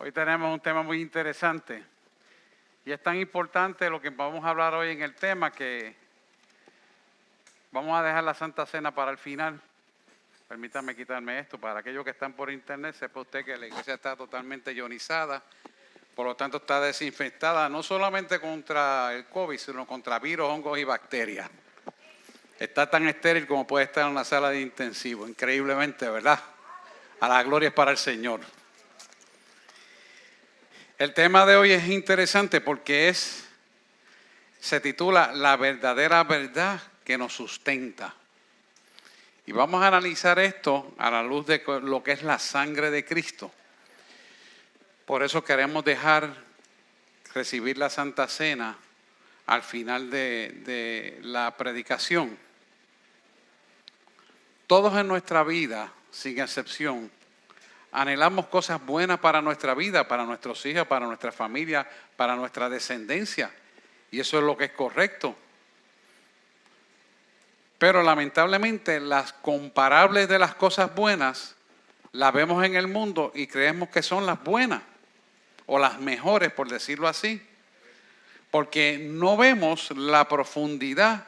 Hoy tenemos un tema muy interesante y es tan importante lo que vamos a hablar hoy en el tema que vamos a dejar la Santa Cena para el final. Permítame quitarme esto. Para aquellos que están por internet, sepa usted que la iglesia está totalmente ionizada, por lo tanto está desinfectada no solamente contra el COVID, sino contra virus, hongos y bacterias. Está tan estéril como puede estar en una sala de intensivo, increíblemente, ¿verdad? A la gloria es para el Señor. El tema de hoy es interesante porque se titula La verdadera verdad que nos sustenta. Y vamos a analizar esto a la luz de lo que es la sangre de Cristo. Por eso queremos recibir la Santa Cena al final de la predicación. Todos en nuestra vida, sin excepción, anhelamos cosas buenas para nuestra vida, para nuestros hijos, para nuestra familia, para nuestra descendencia. Y eso es lo que es correcto. Pero lamentablemente las comparables de las cosas buenas las vemos en el mundo y creemos que son las buenas o las mejores, por decirlo así. Porque no vemos la profundidad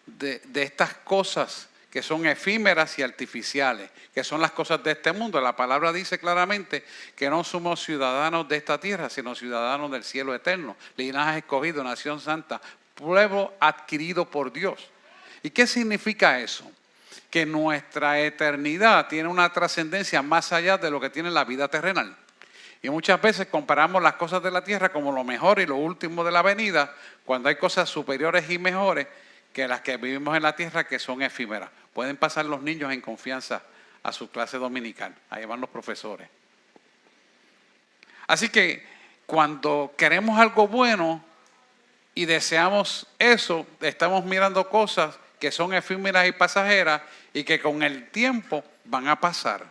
de estas cosas que son efímeras y artificiales, que son las cosas de este mundo. La palabra dice claramente que no somos ciudadanos de esta tierra, sino ciudadanos del cielo eterno, linaje escogido, nación santa, pueblo adquirido por Dios. ¿Y qué significa eso? Que nuestra eternidad tiene una trascendencia más allá de lo que tiene la vida terrenal. Y muchas veces comparamos las cosas de la tierra como lo mejor y lo último de la venida, cuando hay cosas superiores y mejores que las que vivimos en la tierra, que son efímeras. Pueden pasar los niños en confianza a su clase dominical, ahí van los profesores. Así que cuando queremos algo bueno y deseamos eso, estamos mirando cosas que son efímeras y pasajeras y que con el tiempo van a pasar.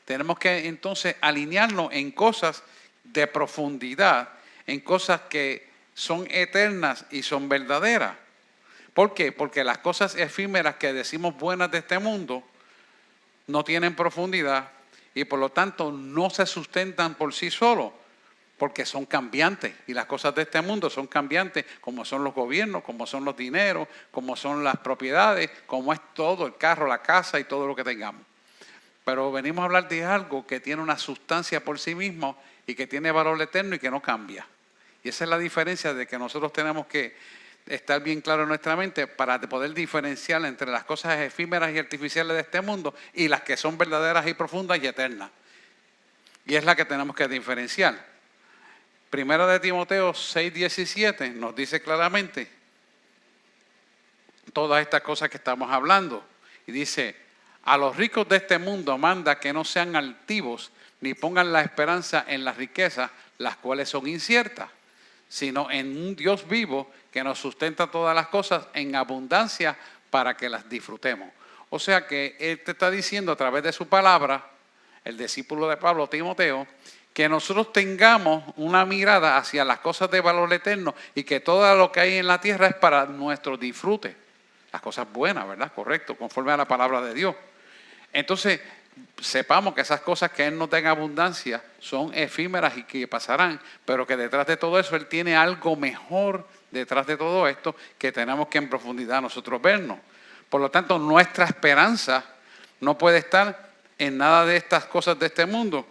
Tenemos que entonces alinearnos en cosas de profundidad, en cosas que son eternas y son verdaderas. ¿Por qué? Porque las cosas efímeras que decimos buenas de este mundo no tienen profundidad y por lo tanto no se sustentan por sí solos, porque son cambiantes y las cosas de este mundo son cambiantes, como son los gobiernos, como son los dineros, como son las propiedades, como es todo, el carro, la casa y todo lo que tengamos. Pero venimos a hablar de algo que tiene una sustancia por sí mismo y que tiene valor eterno y que no cambia. Y esa es la diferencia de que nosotros tenemos que estar bien claro en nuestra mente para poder diferenciar entre las cosas efímeras y artificiales de este mundo y las que son verdaderas y profundas y eternas. Y es la que tenemos que diferenciar. Primera de Timoteo 6:17 nos dice claramente todas estas cosas que estamos hablando. Y dice, a los ricos de este mundo manda que no sean altivos ni pongan la esperanza en las riquezas, las cuales son inciertas, sino en un Dios vivo que nos sustenta todas las cosas en abundancia para que las disfrutemos. O sea que Él te está diciendo a través de su palabra, el discípulo de Pablo, Timoteo, que nosotros tengamos una mirada hacia las cosas de valor eterno y que todo lo que hay en la tierra es para nuestro disfrute. Las cosas buenas, ¿verdad? Correcto, conforme a la palabra de Dios. Entonces, sepamos que esas cosas que Él nos da en abundancia son efímeras y que pasarán, pero que detrás de todo eso Él tiene algo mejor detrás de todo esto que tenemos que en profundidad nosotros vernos. Por lo tanto, nuestra esperanza no puede estar en nada de estas cosas de este mundo,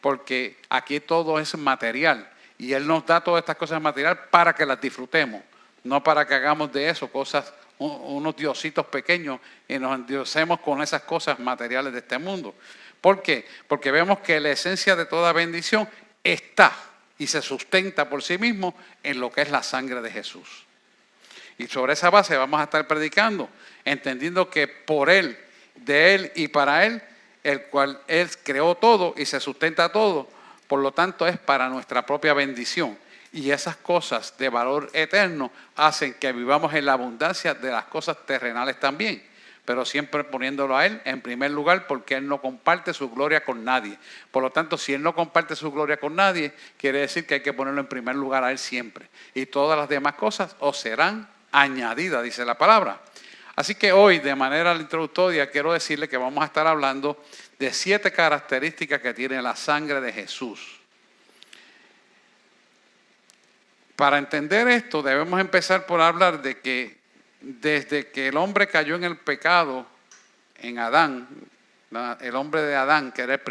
porque aquí todo es material y Él nos da todas estas cosas materiales para que las disfrutemos, no para que hagamos de eso cosas, unos diositos pequeños y nos endiosemos con esas cosas materiales de este mundo. ¿Por qué? Porque vemos que la esencia de toda bendición está y se sustenta por sí mismo en lo que es la sangre de Jesús. Y sobre esa base vamos a estar predicando, entendiendo que por Él, de Él y para Él, el cual Él creó todo y se sustenta todo, por lo tanto es para nuestra propia bendición. Y esas cosas de valor eterno hacen que vivamos en la abundancia de las cosas terrenales también, pero siempre poniéndolo a Él en primer lugar, porque Él no comparte su gloria con nadie. Por lo tanto, si Él no comparte su gloria con nadie, quiere decir que hay que ponerlo en primer lugar a Él siempre. Y todas las demás cosas os serán añadidas, dice la palabra. Así que hoy, de manera introductoria, quiero decirle que vamos a estar hablando de 7 características que tiene la sangre de Jesús. Para entender esto debemos empezar por hablar de que desde que el hombre cayó en el pecado, en Adán, el hombre de Adán, que era el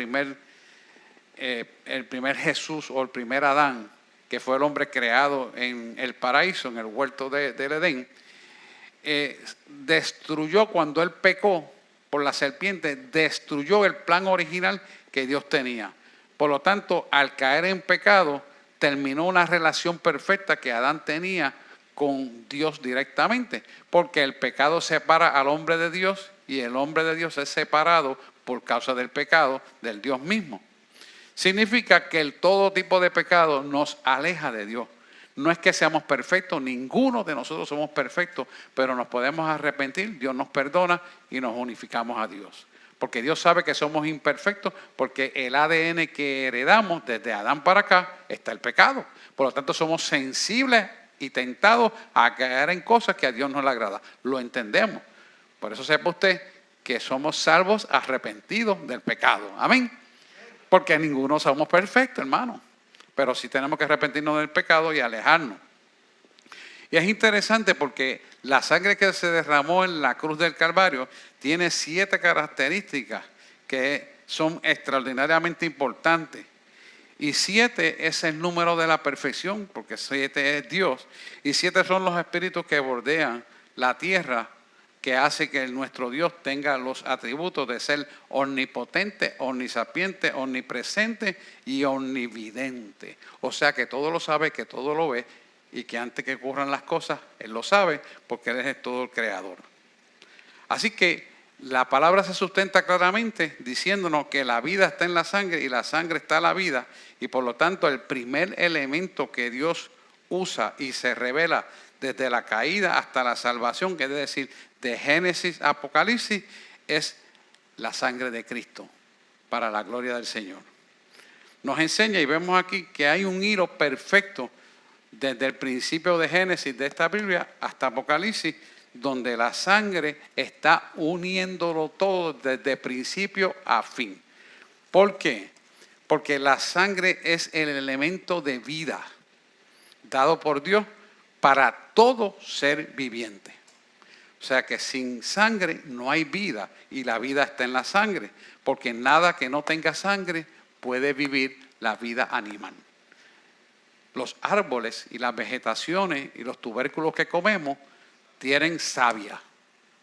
primer Jesús o el primer Adán, que fue el hombre creado en el paraíso, en el huerto del Edén, destruyó cuando él pecó por la serpiente, destruyó el plan original que Dios tenía. Por lo tanto, al caer en pecado, terminó una relación perfecta que Adán tenía con Dios directamente, porque el pecado separa al hombre de Dios y el hombre de Dios es separado por causa del pecado del Dios mismo. Significa que todo tipo de pecado nos aleja de Dios. No es que seamos perfectos, ninguno de nosotros somos perfectos, pero nos podemos arrepentir, Dios nos perdona y nos unificamos a Dios. Porque Dios sabe que somos imperfectos, porque el ADN que heredamos desde Adán para acá está el pecado. Por lo tanto, somos sensibles y tentados a caer en cosas que a Dios no le agrada. Lo entendemos. Por eso sepa usted que somos salvos arrepentidos del pecado. Amén. Porque ninguno somos perfectos, hermano. Pero sí tenemos que arrepentirnos del pecado y alejarnos. Y es interesante porque la sangre que se derramó en la cruz del Calvario tiene 7 características que son extraordinariamente importantes. Y 7 es el número de la perfección, porque 7 es Dios. Y 7 son los espíritus que bordean la tierra, que hace que nuestro Dios tenga los atributos de ser omnipotente, omnisapiente, omnipresente y omnividente. O sea que todo lo sabe, que todo lo ve y que antes que ocurran las cosas, Él lo sabe porque Él es todo el creador. Así que la palabra se sustenta claramente diciéndonos que la vida está en la sangre y la sangre está en la vida. Y por lo tanto el primer elemento que Dios usa y se revela desde la caída hasta la salvación, que es decir, de Génesis a Apocalipsis, es la sangre de Cristo para la gloria del Señor. Nos enseña y vemos aquí que hay un hilo perfecto desde el principio de Génesis de esta Biblia hasta Apocalipsis, donde la sangre está uniéndolo todo desde principio a fin. ¿Por qué? Porque la sangre es el elemento de vida dado por Dios para todo ser viviente. O sea que sin sangre no hay vida y la vida está en la sangre, porque nada que no tenga sangre puede vivir la vida animal. Los árboles y las vegetaciones y los tubérculos que comemos tienen savia,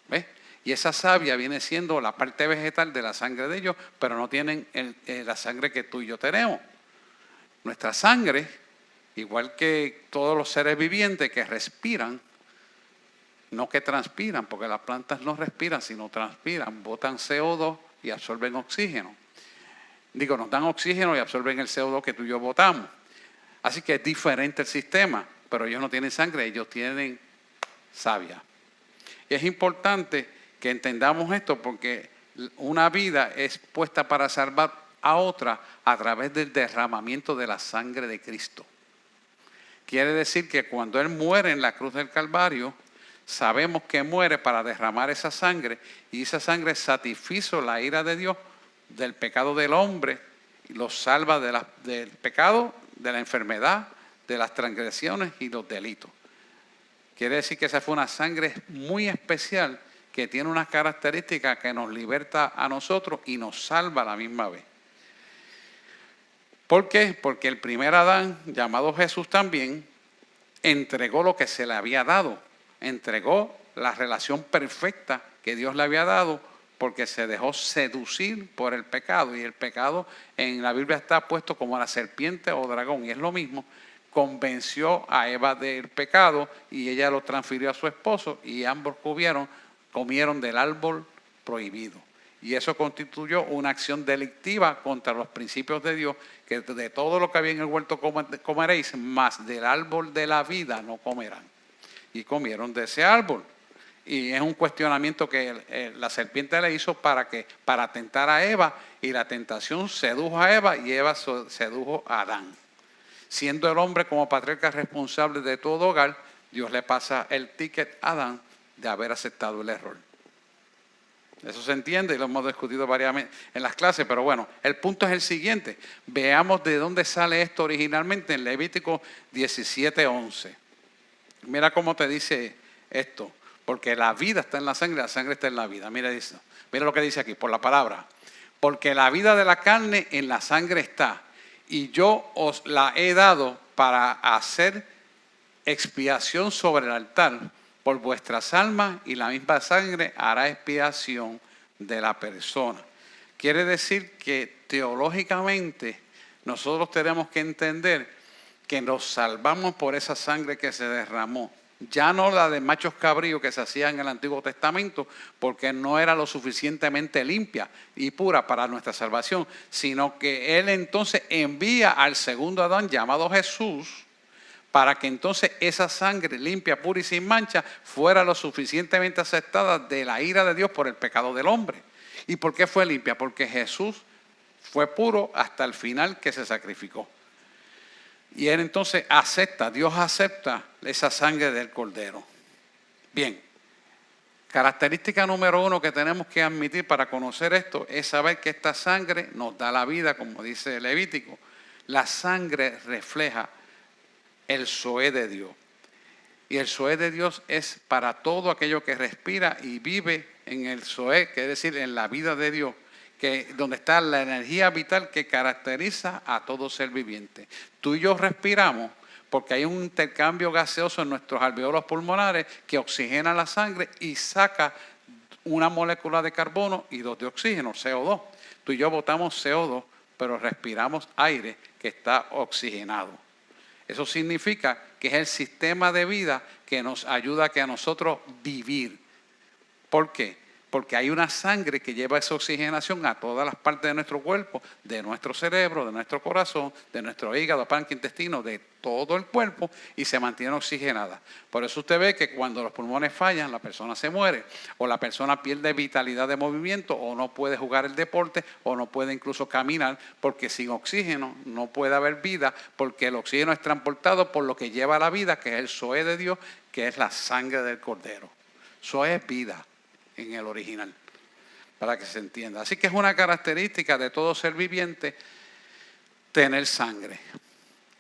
¿ves? Y esa savia viene siendo la parte vegetal de la sangre de ellos, pero no tienen la sangre que tú y yo tenemos. Nuestra sangre, igual que todos los seres vivientes que respiran, no que transpiran, porque las plantas no respiran, sino transpiran, botan CO2 y absorben oxígeno. Nos dan oxígeno y absorben el CO2 que tú y yo botamos. Así que es diferente el sistema, pero ellos no tienen sangre, ellos tienen savia. Y es importante que entendamos esto porque una vida es puesta para salvar a otra a través del derramamiento de la sangre de Cristo. Quiere decir que cuando Él muere en la cruz del Calvario, sabemos que muere para derramar esa sangre y esa sangre satisfizo la ira de Dios del pecado del hombre y los salva del pecado, de la enfermedad, de las transgresiones y los delitos. Quiere decir que esa fue una sangre muy especial que tiene unas características que nos liberta a nosotros y nos salva a la misma vez. ¿Por qué? Porque el primer Adán, llamado Jesús también, entregó lo que se le había dado. Entregó la relación perfecta que Dios le había dado porque se dejó seducir por el pecado. Y el pecado en la Biblia está puesto como la serpiente o dragón. Y es lo mismo. Convenció a Eva del pecado y ella lo transfirió a su esposo y ambos comieron del árbol prohibido. Y eso constituyó una acción delictiva contra los principios de Dios, que de todo lo que había en el huerto comeréis, mas del árbol de la vida no comerán. Y comieron de ese árbol. Y es un cuestionamiento que la serpiente le hizo para tentar a Eva, y la tentación sedujo a Eva y Eva sedujo a Adán. Siendo el hombre como patriarca responsable de todo hogar, Dios le pasa el ticket a Adán de haber aceptado el error. Eso se entiende y lo hemos discutido variamente en las clases, pero bueno, el punto es el siguiente. Veamos de dónde sale esto originalmente en Levítico 17:11. Mira cómo te dice esto, porque la vida está en la sangre está en la vida. Mira eso. Mira lo que dice aquí, por la palabra. Porque la vida de la carne en la sangre está, y yo os la he dado para hacer expiación sobre el altar por vuestras almas, y la misma sangre hará expiación de la persona. Quiere decir que teológicamente nosotros tenemos que entender que nos salvamos por esa sangre que se derramó. Ya no la de machos cabríos que se hacía en el Antiguo Testamento, porque no era lo suficientemente limpia y pura para nuestra salvación, sino que Él entonces envía al segundo Adán llamado Jesús, para que entonces esa sangre limpia, pura y sin mancha fuera lo suficientemente aceptada de la ira de Dios por el pecado del hombre. ¿Y por qué fue limpia? Porque Jesús fue puro hasta el final que se sacrificó. Y Él entonces Dios acepta esa sangre del Cordero. Bien, característica número 1 que tenemos que admitir para conocer esto es saber que esta sangre nos da la vida, como dice Levítico. La sangre refleja el Zoé de Dios. Y el Zoé de Dios es para todo aquello que respira y vive en el Zoé, que es decir, en la vida de Dios, donde está la energía vital que caracteriza a todo ser viviente. Tú y yo respiramos porque hay un intercambio gaseoso en nuestros alveolos pulmonares que oxigena la sangre y saca una molécula de carbono y 2 de oxígeno, CO2. Tú y yo botamos CO2, pero respiramos aire que está oxigenado. Eso significa que es el sistema de vida que nos ayuda a nosotros vivir. ¿Por qué? Porque hay una sangre que lleva esa oxigenación a todas las partes de nuestro cuerpo, de nuestro cerebro, de nuestro corazón, de nuestro hígado, páncreas, intestino, de todo el cuerpo, y se mantiene oxigenada. Por eso usted ve que cuando los pulmones fallan, la persona se muere, o la persona pierde vitalidad de movimiento, o no puede jugar el deporte, o no puede incluso caminar, porque sin oxígeno no puede haber vida, porque el oxígeno es transportado por lo que lleva la vida, que es el Zoé de Dios, que es la sangre del Cordero. Zoé es vida en el original, para que se entienda. Así que es una característica de todo ser viviente tener sangre.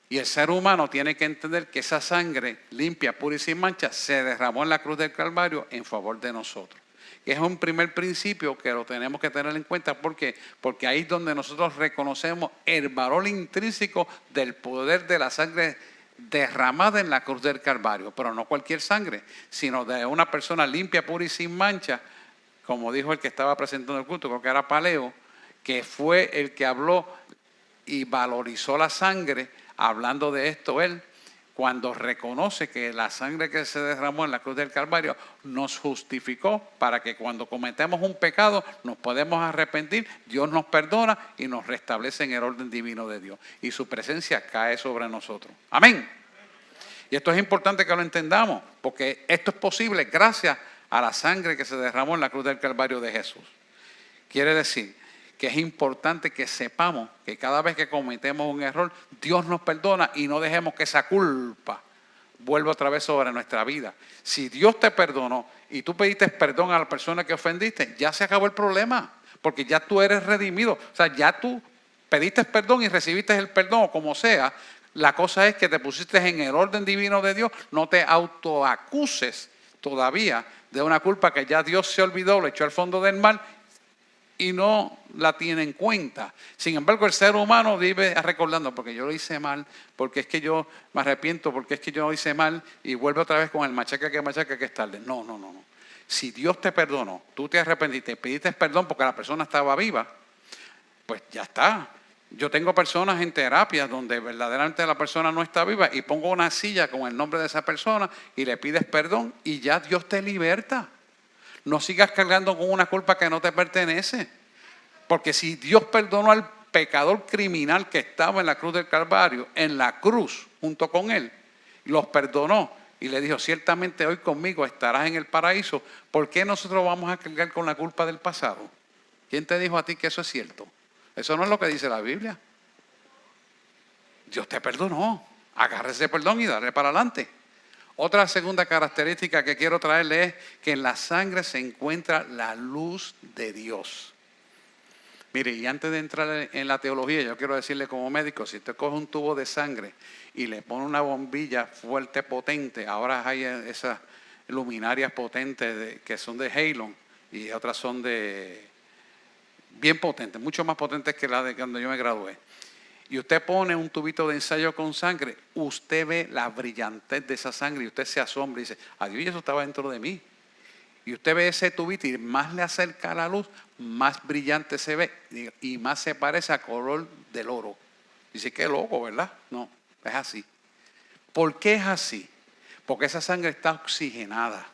Y el ser humano tiene que entender que esa sangre limpia, pura y sin mancha se derramó en la cruz del Calvario en favor de nosotros. Y es un primer principio que lo tenemos que tener en cuenta. ¿Por qué? Porque ahí es donde nosotros reconocemos el valor intrínseco del poder de la sangre derramada en la cruz del Calvario, pero no cualquier sangre, sino de una persona limpia, pura y sin mancha, como dijo el que estaba presentando el culto, creo que era Paleo, que fue el que habló y valorizó la sangre, hablando de esto él, cuando reconoce que la sangre que se derramó en la cruz del Calvario nos justificó para que cuando cometemos un pecado nos podemos arrepentir, Dios nos perdona y nos restablece en el orden divino de Dios. Y su presencia cae sobre nosotros. Amén. Y esto es importante que lo entendamos, porque esto es posible gracias a la sangre que se derramó en la cruz del Calvario de Jesús. Quiere decir que es importante que sepamos que cada vez que cometemos un error, Dios nos perdona y no dejemos que esa culpa vuelva otra vez sobre nuestra vida. Si Dios te perdonó y tú pediste perdón a la persona que ofendiste, ya se acabó el problema, porque ya tú eres redimido. O sea, ya tú pediste perdón y recibiste el perdón, o como sea. La cosa es que te pusiste en el orden divino de Dios, no te autoacuses todavía de una culpa que ya Dios se olvidó, lo echó al fondo del mar y no la tiene en cuenta. Sin embargo, el ser humano vive recordando, porque yo lo hice mal, porque es que yo me arrepiento, porque es que yo lo hice mal, y vuelve otra vez con el machaca que es tarde. No. Si Dios te perdonó, tú te arrepentiste, pediste perdón porque la persona estaba viva, pues ya está. Yo tengo personas en terapia donde verdaderamente la persona no está viva y pongo una silla con el nombre de esa persona y le pides perdón y ya Dios te liberta. No sigas cargando con una culpa que no te pertenece. Porque si Dios perdonó al pecador criminal que estaba en la cruz del Calvario, en la cruz junto con él, los perdonó y le dijo, ciertamente hoy conmigo estarás en el paraíso, ¿por qué nosotros vamos a cargar con la culpa del pasado? ¿Quién te dijo a ti que eso es cierto? Eso no es lo que dice la Biblia. Dios te perdonó. Agarre ese perdón y dale para adelante. Otra segunda característica que quiero traerle es que en la sangre se encuentra la luz de Dios. Mire, y antes de entrar en la teología, yo quiero decirle como médico, si usted coge un tubo de sangre y le pone una bombilla fuerte, potente, ahora hay esas luminarias potentes que son de Halon y otras son de bien potentes, mucho más potentes que la de cuando yo me gradué. Y usted pone un tubito de ensayo con sangre, usted ve la brillantez de esa sangre y usted se asombra y dice, adiós, eso estaba dentro de mí. Y usted ve ese tubito y más le acerca a la luz, más brillante se ve y más se parece al color del oro. Dice, qué loco, ¿verdad? No, es así. ¿Por qué es así? Porque esa sangre está oxigenada.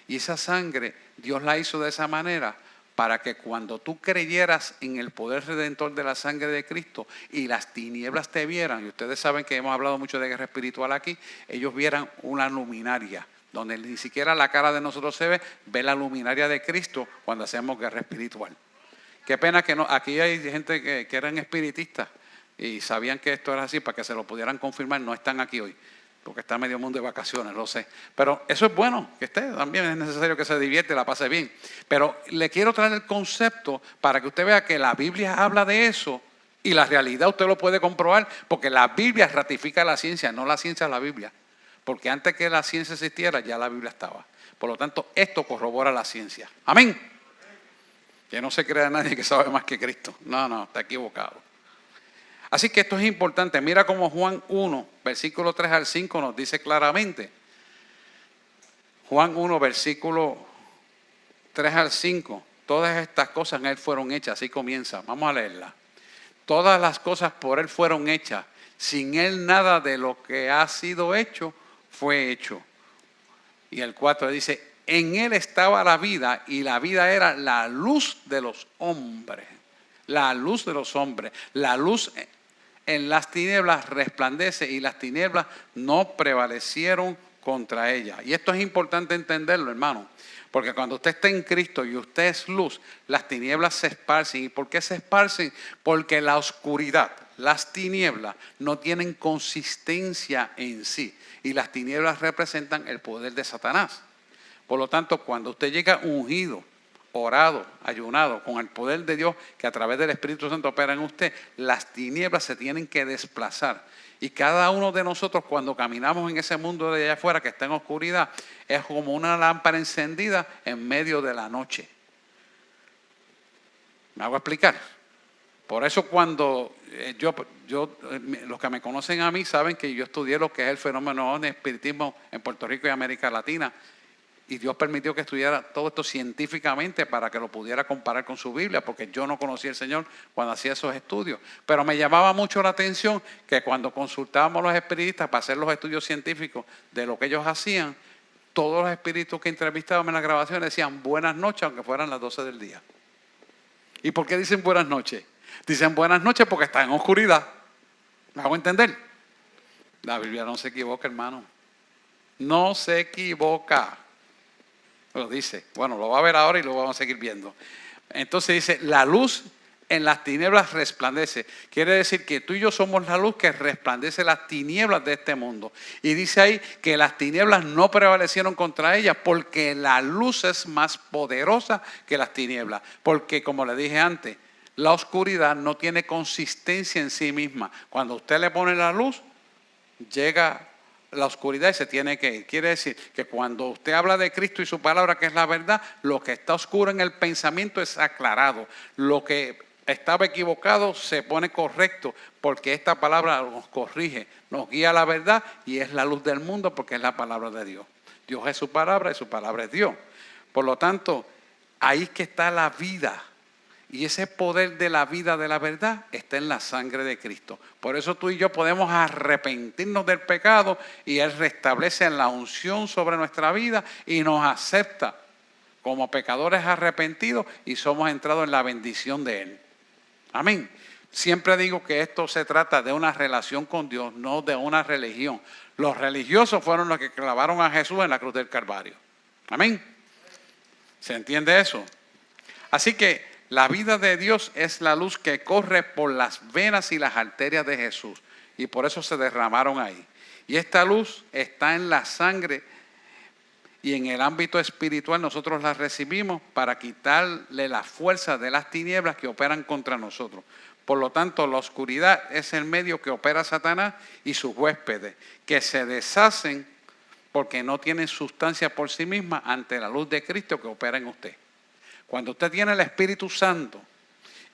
Y esa sangre, Dios la hizo de esa manera para que cuando tú creyeras en el poder redentor de la sangre de Cristo y las tinieblas te vieran, y ustedes saben que hemos hablado mucho de guerra espiritual aquí, ellos vieran una luminaria, donde ni siquiera la cara de nosotros se ve la luminaria de Cristo cuando hacemos guerra espiritual. Qué pena que no, aquí hay gente que eran espiritistas y sabían que esto era así para que se lo pudieran confirmar, no están aquí hoy. Porque está medio mundo de vacaciones, lo sé. Pero eso es bueno, que esté. También es necesario que se divierte, la pase bien. Pero le quiero traer el concepto para que usted vea que la Biblia habla de eso y la realidad usted lo puede comprobar porque la Biblia ratifica la ciencia, no la ciencia la Biblia. Porque antes que la ciencia existiera, ya la Biblia estaba. Por lo tanto, esto corrobora la ciencia. Amén. Que no se crea nadie que sabe más que Cristo. No, está equivocado. Así que esto es importante. Mira cómo Juan 1, versículo 3 al 5 nos dice claramente. Juan 1, versículo 3 al 5. Todas estas cosas en Él fueron hechas. Así comienza. Vamos a leerla. Todas las cosas por Él fueron hechas. Sin Él nada de lo que ha sido hecho fue hecho. Y el 4 dice, en Él estaba la vida y la vida era la luz de los hombres. La luz de los hombres. La luz en las tinieblas resplandece y las tinieblas no prevalecieron contra ella. Y esto es importante entenderlo, hermano, porque cuando usted está en Cristo y usted es luz, las tinieblas se esparcen. ¿Y por qué se esparcen? Porque la oscuridad, las tinieblas no tienen consistencia en sí y las tinieblas representan el poder de Satanás. Por lo tanto, cuando usted llega ungido, orado, ayunado, con el poder de Dios que a través del Espíritu Santo opera en usted, las tinieblas se tienen que desplazar. Y cada uno de nosotros cuando caminamos en ese mundo de allá afuera que está en oscuridad, es como una lámpara encendida en medio de la noche. ¿Me hago explicar? Por eso cuando los que me conocen a mí saben que yo estudié lo que es el fenómeno de espiritismo en Puerto Rico y América Latina. Y Dios permitió que estudiara todo esto científicamente para que lo pudiera comparar con su Biblia, porque yo no conocía al Señor cuando hacía esos estudios. Pero me llamaba mucho la atención que cuando consultábamos a los espiritistas para hacer los estudios científicos de lo que ellos hacían, todos los espíritus que entrevistábamos en la grabación decían buenas noches, aunque fueran las 12 del día. ¿Y por qué dicen buenas noches? Dicen buenas noches porque están en oscuridad. ¿Me hago entender? La Biblia no se equivoca, hermano. No se equivoca. Lo dice. Bueno, lo va a ver ahora y lo vamos a seguir viendo. Entonces dice, la luz en las tinieblas resplandece. Quiere decir que tú y yo somos la luz que resplandece las tinieblas de este mundo. Y dice ahí que las tinieblas no prevalecieron contra ellas porque la luz es más poderosa que las tinieblas. Porque como le dije antes, la oscuridad no tiene consistencia en sí misma. Cuando usted le pone la luz, llega la oscuridad y se tiene que ir. Quiere decir que cuando usted habla de Cristo y su palabra, que es la verdad, lo que está oscuro en el pensamiento es aclarado. Lo que estaba equivocado se pone correcto porque esta palabra nos corrige, nos guía a la verdad y es la luz del mundo porque es la palabra de Dios. Dios es su palabra y su palabra es Dios. Por lo tanto, ahí es que está la vida. Y ese poder de la vida de la verdad está en la sangre de Cristo. Por eso tú y yo podemos arrepentirnos del pecado y Él restablece la unción sobre nuestra vida y nos acepta como pecadores arrepentidos y somos entrados en la bendición de Él. Amén. Siempre digo que esto se trata de una relación con Dios, no de una religión. Los religiosos fueron los que clavaron a Jesús en la cruz del Calvario. Amén. ¿Se entiende eso? Así que la vida de Dios es la luz que corre por las venas y las arterias de Jesús. Y por eso se derramaron ahí. Y esta luz está en la sangre y en el ámbito espiritual nosotros la recibimos para quitarle la fuerza de las tinieblas que operan contra nosotros. Por lo tanto, la oscuridad es el medio que opera Satanás y sus huéspedes, que se deshacen porque no tienen sustancia por sí misma ante la luz de Cristo que opera en usted. Cuando usted tiene el Espíritu Santo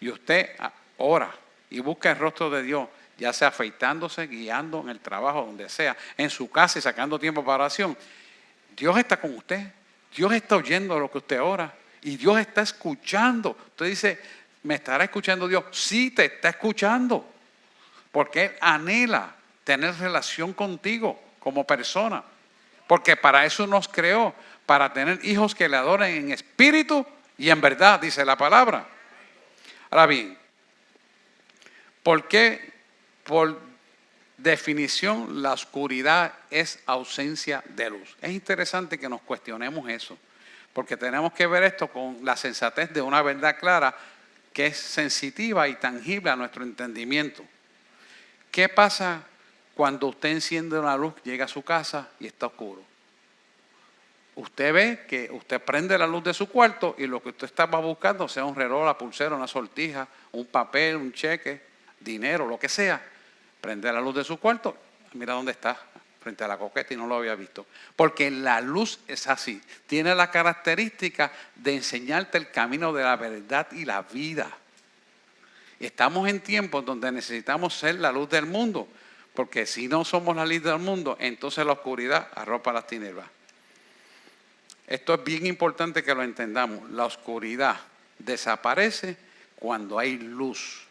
y usted ora y busca el rostro de Dios, ya sea afeitándose, guiando en el trabajo, donde sea, en su casa y sacando tiempo para oración, Dios está con usted. Dios está oyendo lo que usted ora y Dios está escuchando. Usted dice, ¿me estará escuchando Dios? Sí, te está escuchando, porque Él anhela tener relación contigo como persona, porque para eso nos creó, para tener hijos que le adoren en espíritu y en verdad, dice la palabra. Ahora bien, ¿por qué? Por definición, la oscuridad es ausencia de luz. Es interesante que nos cuestionemos eso, porque tenemos que ver esto con la sensatez de una verdad clara que es sensitiva y tangible a nuestro entendimiento. ¿Qué pasa cuando usted enciende una luz, llega a su casa y está oscuro? Usted ve que usted prende la luz de su cuarto y lo que usted estaba buscando, sea un reloj, una pulsera, una sortija, un papel, un cheque, dinero, lo que sea, prende la luz de su cuarto, mira dónde está, frente a la coqueta y no lo había visto. Porque la luz es así, tiene la característica de enseñarte el camino de la verdad y la vida. Estamos en tiempos donde necesitamos ser la luz del mundo, porque si no somos la luz del mundo, entonces la oscuridad arropa las tinieblas. Esto es bien importante que lo entendamos. La oscuridad desaparece cuando hay luz.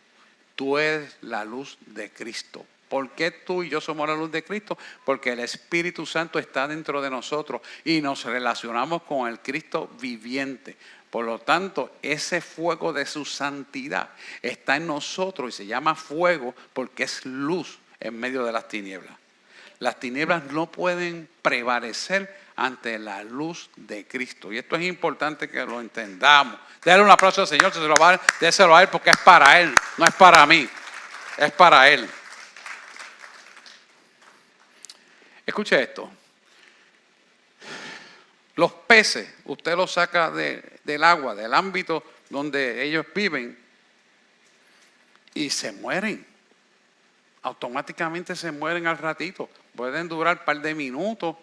Tú eres la luz de Cristo. ¿Por qué tú y yo somos la luz de Cristo? Porque el Espíritu Santo está dentro de nosotros y nos relacionamos con el Cristo viviente. Por lo tanto, ese fuego de su santidad está en nosotros y se llama fuego porque es luz en medio de las tinieblas. Las tinieblas no pueden prevalecer ante la luz de Cristo. Y esto es importante que lo entendamos. Dale un aplauso al Señor, déselo a Él porque es para Él, no es para mí, es para Él. Escuche esto. Los peces, usted los saca del agua, del ámbito donde ellos viven y se mueren. Automáticamente se mueren al ratito. Pueden durar un par de minutos,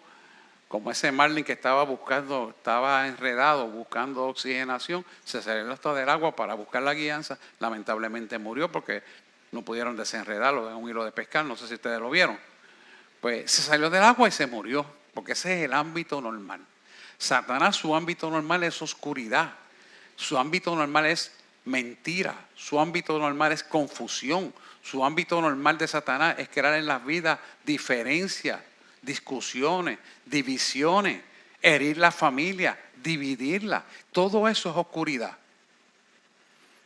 como ese marlin que estaba enredado buscando oxigenación, se salió hasta del agua para buscar la guianza, lamentablemente murió porque no pudieron desenredarlo en un hilo de pescar, no sé si ustedes lo vieron. Pues se salió del agua y se murió, porque ese es el ámbito normal. Satanás, su ámbito normal es oscuridad, su ámbito normal es mentira, su ámbito normal es confusión, su ámbito normal de Satanás es crear en las vidas diferencias, discusiones, divisiones, herir la familia, dividirla. Todo eso es oscuridad.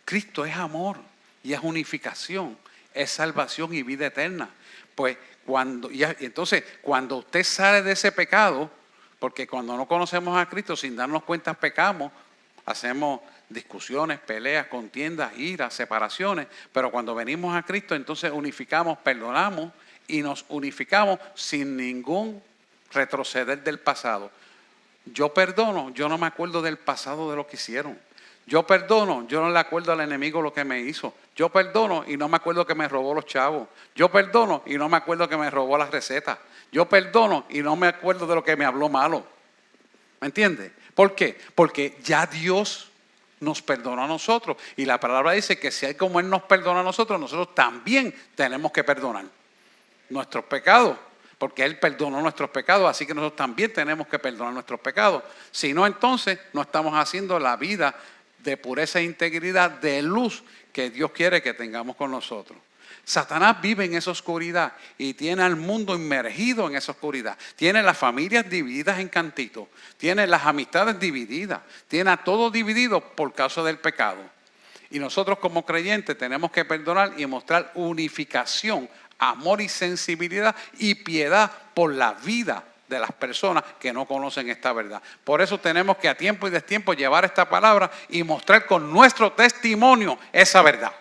Cristo es amor y es unificación, es salvación y vida eterna. Pues entonces cuando usted sale de ese pecado, porque cuando no conocemos a Cristo sin darnos cuenta pecamos, hacemos discusiones, peleas, contiendas, iras, separaciones, pero cuando venimos a Cristo entonces unificamos, perdonamos y nos unificamos sin ningún retroceder del pasado. Yo perdono, yo no me acuerdo del pasado de lo que hicieron. Yo perdono, yo no le acuerdo al enemigo lo que me hizo. Yo perdono y no me acuerdo que me robó los chavos. Yo perdono y no me acuerdo que me robó las recetas. Yo perdono y no me acuerdo de lo que me habló malo. ¿Me entiende? ¿Por qué? Porque ya Dios nos perdonó a nosotros. Y la palabra dice que si hay como Él nos perdona a nosotros, nosotros también tenemos que perdonar nuestros pecados. Porque Él perdonó nuestros pecados, así que nosotros también tenemos que perdonar nuestros pecados. Si no, entonces no estamos haciendo la vida de pureza e integridad, de luz que Dios quiere que tengamos con nosotros. Satanás vive en esa oscuridad y tiene al mundo inmergido en esa oscuridad. Tiene las familias divididas en cantitos, tiene las amistades divididas, tiene a todo dividido por causa del pecado. Y nosotros como creyentes tenemos que perdonar y mostrar unificación, amor y sensibilidad y piedad por la vida de las personas que no conocen esta verdad. Por eso tenemos que a tiempo y destiempo llevar esta palabra y mostrar con nuestro testimonio esa verdad.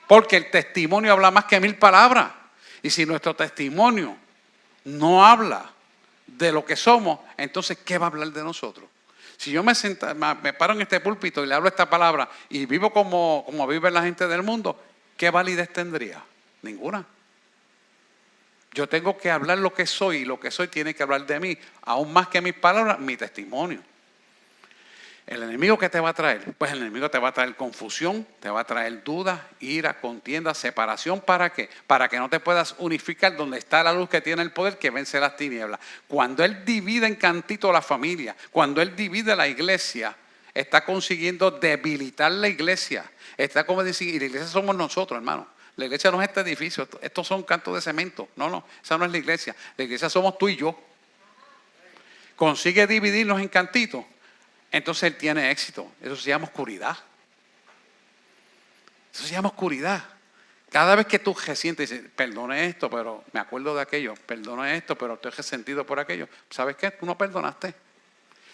Porque el testimonio habla más que 1000 palabras. Y si nuestro testimonio no habla de lo que somos, entonces ¿qué va a hablar de nosotros? Si yo me paro en este púlpito y le hablo esta palabra y vivo como vive la gente del mundo, ¿qué validez tendría? Ninguna. Yo tengo que hablar lo que soy y lo que soy tiene que hablar de mí, aún más que mis palabras, mi testimonio. ¿El enemigo qué te va a traer? Pues el enemigo te va a traer confusión, te va a traer dudas, ira, contienda, separación. ¿Para qué? Para que no te puedas unificar donde está la luz que tiene el poder que vence las tinieblas. Cuando Él divide en cantito la familia, cuando Él divide la iglesia, está consiguiendo debilitar la iglesia. Está como decir, y la iglesia somos nosotros, hermano. La iglesia no es este edificio, estos son cantos de cemento. No, esa no es la iglesia. La iglesia somos tú y yo. Consigue dividirnos en cantitos. Entonces Él tiene éxito. Eso se llama oscuridad. Eso se llama oscuridad. Cada vez que tú resientes y dices, perdone esto, pero me acuerdo de aquello. Perdone esto, pero estoy resentido por aquello. ¿Sabes qué? Tú no perdonaste.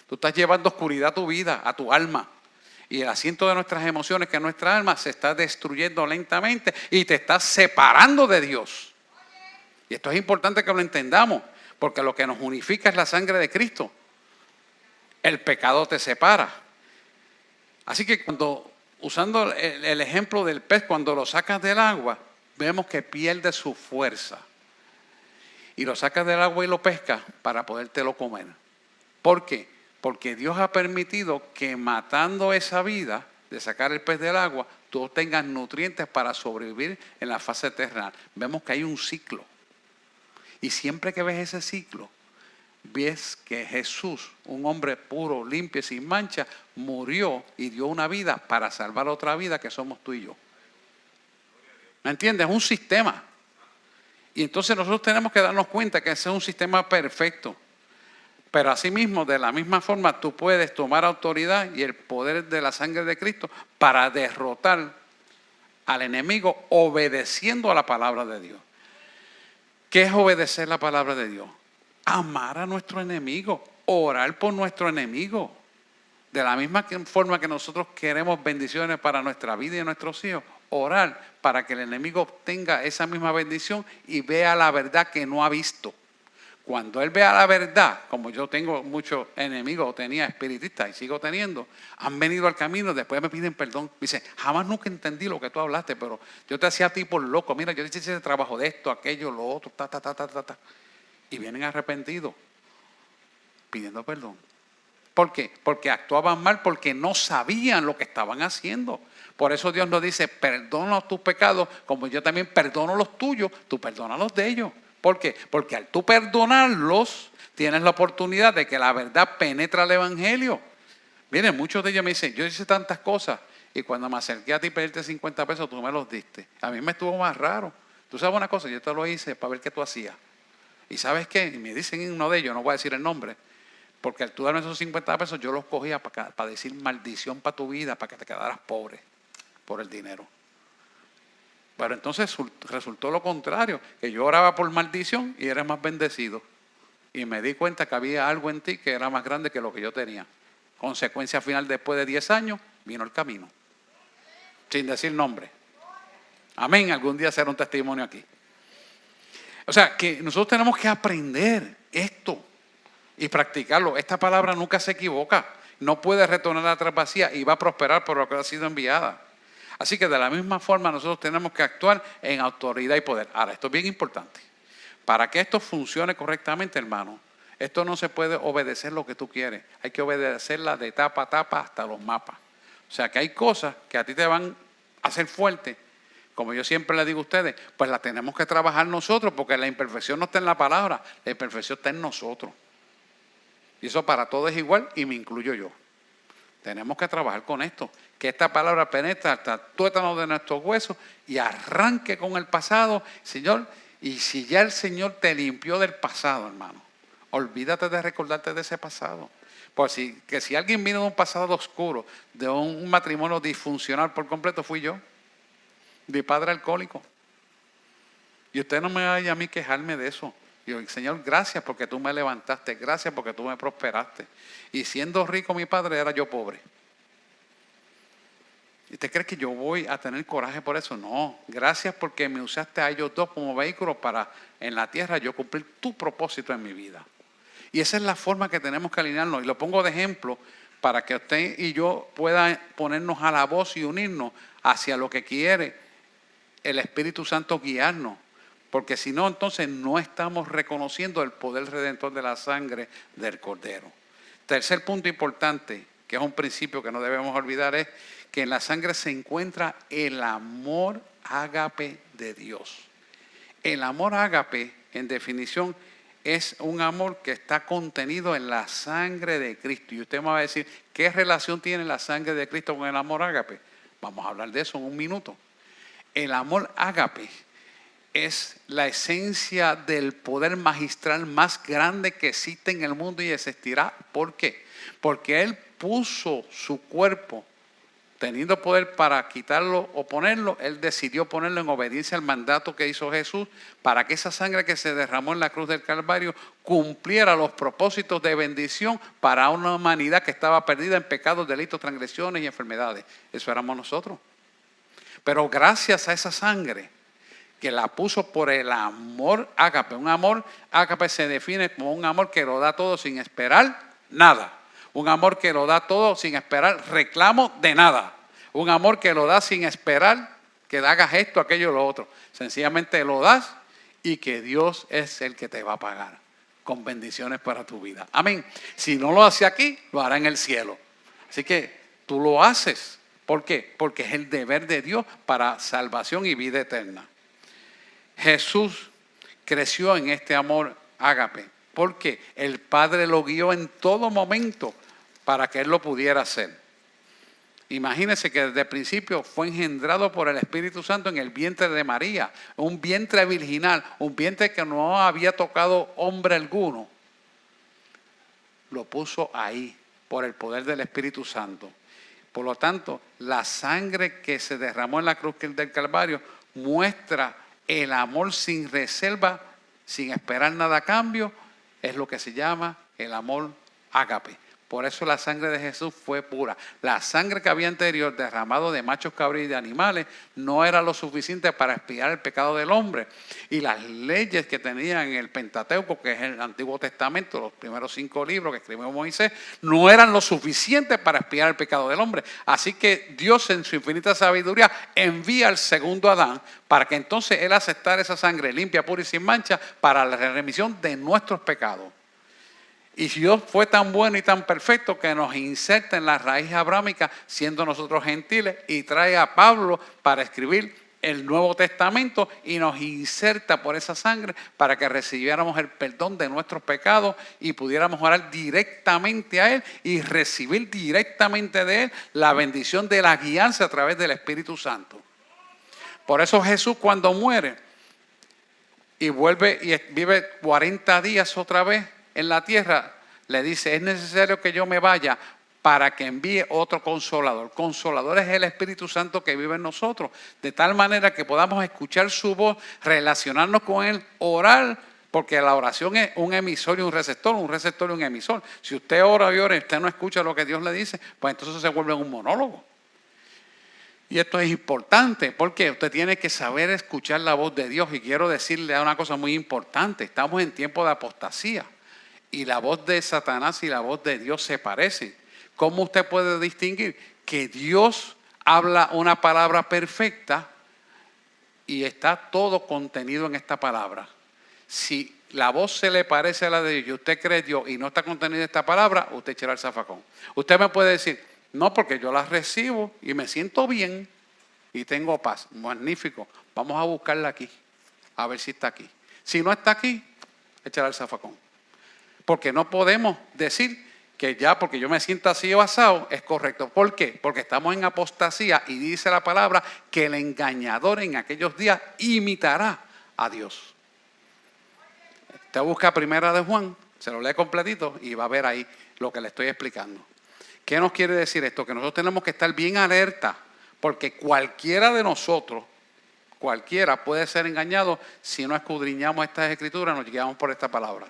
Tú estás llevando oscuridad a tu vida, a tu alma. Y el asiento de nuestras emociones, que es nuestra alma, se está destruyendo lentamente y te estás separando de Dios. Y esto es importante que lo entendamos, porque lo que nos unifica es la sangre de Cristo. El pecado te separa. Así que usando el ejemplo del pez, cuando lo sacas del agua, vemos que pierde su fuerza. Y lo sacas del agua y lo pescas para podértelo comer. ¿Por qué? Porque Dios ha permitido que matando esa vida de sacar el pez del agua, tú tengas nutrientes para sobrevivir en la fase terrenal. Vemos que hay un ciclo. Y siempre que ves ese ciclo, ves que Jesús, un hombre puro, limpio y sin mancha, murió y dio una vida para salvar otra vida que somos tú y yo. ¿Me entiendes? Es un sistema. Y entonces nosotros tenemos que darnos cuenta que ese es un sistema perfecto. Pero asimismo, de la misma forma, tú puedes tomar autoridad y el poder de la sangre de Cristo para derrotar al enemigo obedeciendo a la palabra de Dios. ¿Qué es obedecer la palabra de Dios? Amar a nuestro enemigo, orar por nuestro enemigo. De la misma forma que nosotros queremos bendiciones para nuestra vida y nuestros hijos, orar para que el enemigo obtenga esa misma bendición y vea la verdad que no ha visto. Cuando él vea la verdad, como yo tengo muchos enemigos, tenía espiritistas y sigo teniendo, han venido al camino, después me piden perdón. Me dicen, jamás nunca entendí lo que tú hablaste, pero yo te hacía a ti por loco. Mira, yo hice ese trabajo de esto, aquello, lo otro, ta. Y vienen arrepentidos, pidiendo perdón. ¿Por qué? Porque actuaban mal, porque no sabían lo que estaban haciendo. Por eso Dios nos dice, perdona tus pecados, como yo también perdono los tuyos, tú perdonas los de ellos. ¿Por qué? Porque al tú perdonarlos, tienes la oportunidad de que la verdad penetre al evangelio. Miren, muchos de ellos me dicen, yo hice tantas cosas y cuando me acerqué a ti pedirte 50 pesos, tú me los diste. A mí me estuvo más raro. Tú sabes una cosa, yo te lo hice para ver qué tú hacías. ¿Y sabes qué? Y me dicen uno de ellos, no voy a decir el nombre, porque al tú darme esos 50 pesos, yo los cogía para decir maldición para tu vida, para que te quedaras pobre por el dinero. Pero entonces resultó lo contrario, que yo oraba por maldición y eres más bendecido. Y me di cuenta que había algo en ti que era más grande que lo que yo tenía. Consecuencia final, después de 10 años, vino el camino. Sin decir nombre. Amén, algún día será un testimonio aquí. O sea, que nosotros tenemos que aprender esto y practicarlo. Esta palabra nunca se equivoca. No puede retornar atrás vacía y va a prosperar por lo que ha sido enviada. Así que de la misma forma nosotros tenemos que actuar en autoridad y poder. Ahora, esto es bien importante. Para que esto funcione correctamente, hermano, esto no se puede obedecer lo que tú quieres. Hay que obedecerla de tapa a tapa hasta los mapas. O sea que hay cosas que a ti te van a hacer fuerte. Como yo siempre le digo a ustedes, pues la tenemos que trabajar nosotros porque la imperfección no está en la palabra, la imperfección está en nosotros. Y eso para todos es igual y me incluyo yo. Tenemos que trabajar con esto. Que esta palabra penetre hasta el tuétano de nuestros huesos y arranque con el pasado, Señor. Y si ya el Señor te limpió del pasado, hermano, olvídate de recordarte de ese pasado. Pues si alguien vino de un pasado oscuro, de un matrimonio disfuncional por completo, fui yo. Mi padre alcohólico. Y usted no me vaya a mí quejarme de eso. Yo, Señor, gracias porque tú me levantaste, gracias porque tú me prosperaste. Y siendo rico mi padre, era yo pobre. ¿Y usted cree que yo voy a tener coraje por eso? No, gracias porque me usaste a ellos dos como vehículos para en la tierra yo cumplir tu propósito en mi vida. Y esa es la forma que tenemos que alinearnos. Y lo pongo de ejemplo para que usted y yo puedan ponernos a la voz y unirnos hacia lo que quiere el Espíritu Santo guiarnos. Porque si no, entonces no estamos reconociendo el poder redentor de la sangre del Cordero. Tercer punto importante, que es un principio que no debemos olvidar, es que en la sangre se encuentra el amor ágape de Dios. El amor ágape, en definición, es un amor que está contenido en la sangre de Cristo. Y usted me va a decir, ¿qué relación tiene la sangre de Cristo con el amor ágape? Vamos a hablar de eso en un minuto. El amor ágape es la esencia del poder magistral más grande que existe en el mundo y existirá. ¿Por qué? Porque Él puso su cuerpo, teniendo poder para quitarlo o ponerlo, Él decidió ponerlo en obediencia al mandato que hizo Jesús para que esa sangre que se derramó en la cruz del Calvario cumpliera los propósitos de bendición para una humanidad que estaba perdida en pecados, delitos, transgresiones y enfermedades. Eso éramos nosotros. Pero gracias a esa sangre que la puso por el amor ágape. Un amor ágape se define como un amor que lo da todo sin esperar nada. Un amor que lo da todo sin esperar reclamo de nada. Un amor que lo da sin esperar que hagas esto, aquello, lo otro. Sencillamente lo das y que Dios es el que te va a pagar con bendiciones para tu vida. Amén. Si no lo hace aquí, lo hará en el cielo. Así que tú lo haces. ¿Por qué? Porque es el deber de Dios para salvación y vida eterna. Jesús creció en este amor ágape, porque el Padre lo guió en todo momento para que Él lo pudiera hacer. Imagínense que desde el principio fue engendrado por el Espíritu Santo en el vientre de María, un vientre virginal, un vientre que no había tocado hombre alguno. Lo puso ahí por el poder del Espíritu Santo. Por lo tanto, la sangre que se derramó en la cruz del Calvario muestra el amor sin reserva, sin esperar nada a cambio, es lo que se llama el amor ágape. Por eso la sangre de Jesús fue pura. La sangre que había anterior derramado de machos cabríos y de animales no era lo suficiente para expiar el pecado del hombre. Y las leyes que tenía en el Pentateuco, que es el Antiguo Testamento, los primeros 5 libros que escribió Moisés, no eran lo suficiente para expiar el pecado del hombre. Así que Dios en su infinita sabiduría envía al segundo Adán para que entonces Él aceptara esa sangre limpia, pura y sin mancha para la remisión de nuestros pecados. Y Dios fue tan bueno y tan perfecto que nos inserta en la raíz abrámica siendo nosotros gentiles y trae a Pablo para escribir el Nuevo Testamento y nos inserta por esa sangre para que recibiéramos el perdón de nuestros pecados y pudiéramos orar directamente a Él y recibir directamente de Él la bendición de la guianza a través del Espíritu Santo. Por eso Jesús cuando muere y vuelve y vive 40 días otra vez en la tierra, le dice, es necesario que yo me vaya para que envíe otro consolador. Consolador es el Espíritu Santo que vive en nosotros, de tal manera que podamos escuchar su voz, relacionarnos con Él, orar, porque la oración es un emisor y un receptor y un emisor. Si usted ora y ora y usted no escucha lo que Dios le dice, pues entonces se vuelve un monólogo. Y esto es importante porque usted tiene que saber escuchar la voz de Dios. Y quiero decirle una cosa muy importante, estamos en tiempo de apostasía. Y la voz de Satanás y la voz de Dios se parecen. ¿Cómo usted puede distinguir que Dios habla una palabra perfecta y está todo contenido en esta palabra? Si la voz se le parece a la de Dios y usted cree Dios y no está contenida en esta palabra, usted echará el zafacón. Usted me puede decir, no, porque yo la recibo y me siento bien y tengo paz. Magnífico. Vamos a buscarla aquí, a ver si está aquí. Si no está aquí, echará el zafacón. Porque no podemos decir que ya porque yo me siento así o asado es correcto. ¿Por qué? Porque estamos en apostasía y dice la palabra que el engañador en aquellos días imitará a Dios. Usted busca Primera de Juan, se lo lee completito y va a ver ahí lo que le estoy explicando. ¿Qué nos quiere decir esto? Que nosotros tenemos que estar bien alerta porque cualquiera de nosotros, cualquiera puede ser engañado si no escudriñamos estas escrituras, nos guiamos por esta palabra.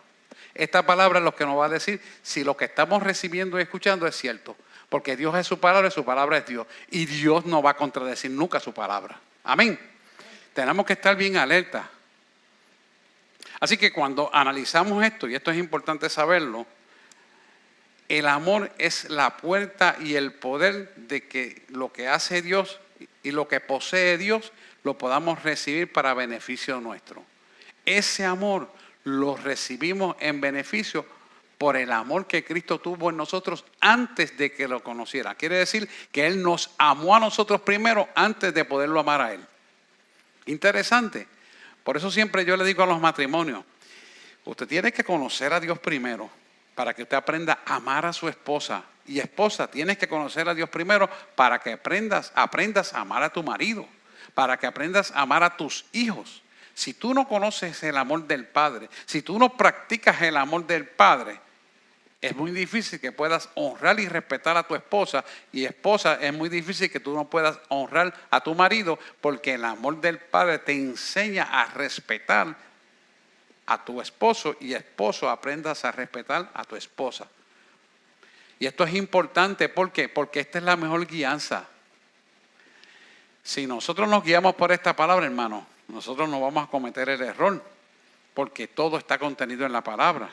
Esta palabra es lo que nos va a decir si lo que estamos recibiendo y escuchando es cierto. Porque Dios es su palabra y su palabra es Dios. Y Dios no va a contradecir nunca su palabra. Amén. Tenemos que estar bien alerta. Así que cuando analizamos esto, y esto es importante saberlo, el amor es la puerta y el poder de que lo que hace Dios y lo que posee Dios lo podamos recibir para beneficio nuestro. Ese amor lo recibimos en beneficio por el amor que Cristo tuvo en nosotros antes de que lo conociera. Quiere decir que Él nos amó a nosotros primero antes de poderlo amar a Él. Interesante. Por eso siempre yo le digo a los matrimonios, usted tiene que conocer a Dios primero para que usted aprenda a amar a su esposa. Y esposa, tienes que conocer a Dios primero para que aprendas a amar a tu marido, para que aprendas a amar a tus hijos. Si tú no conoces el amor del Padre, si tú no practicas el amor del Padre, es muy difícil que puedas honrar y respetar a tu esposa. Y esposa, es muy difícil que tú no puedas honrar a tu marido, porque el amor del Padre te enseña a respetar a tu esposo, y esposo, aprendas a respetar a tu esposa. Y esto es importante, ¿por qué? Porque esta es la mejor guianza. Si nosotros nos guiamos por esta palabra, hermano, nosotros no vamos a cometer el error, porque todo está contenido en la palabra.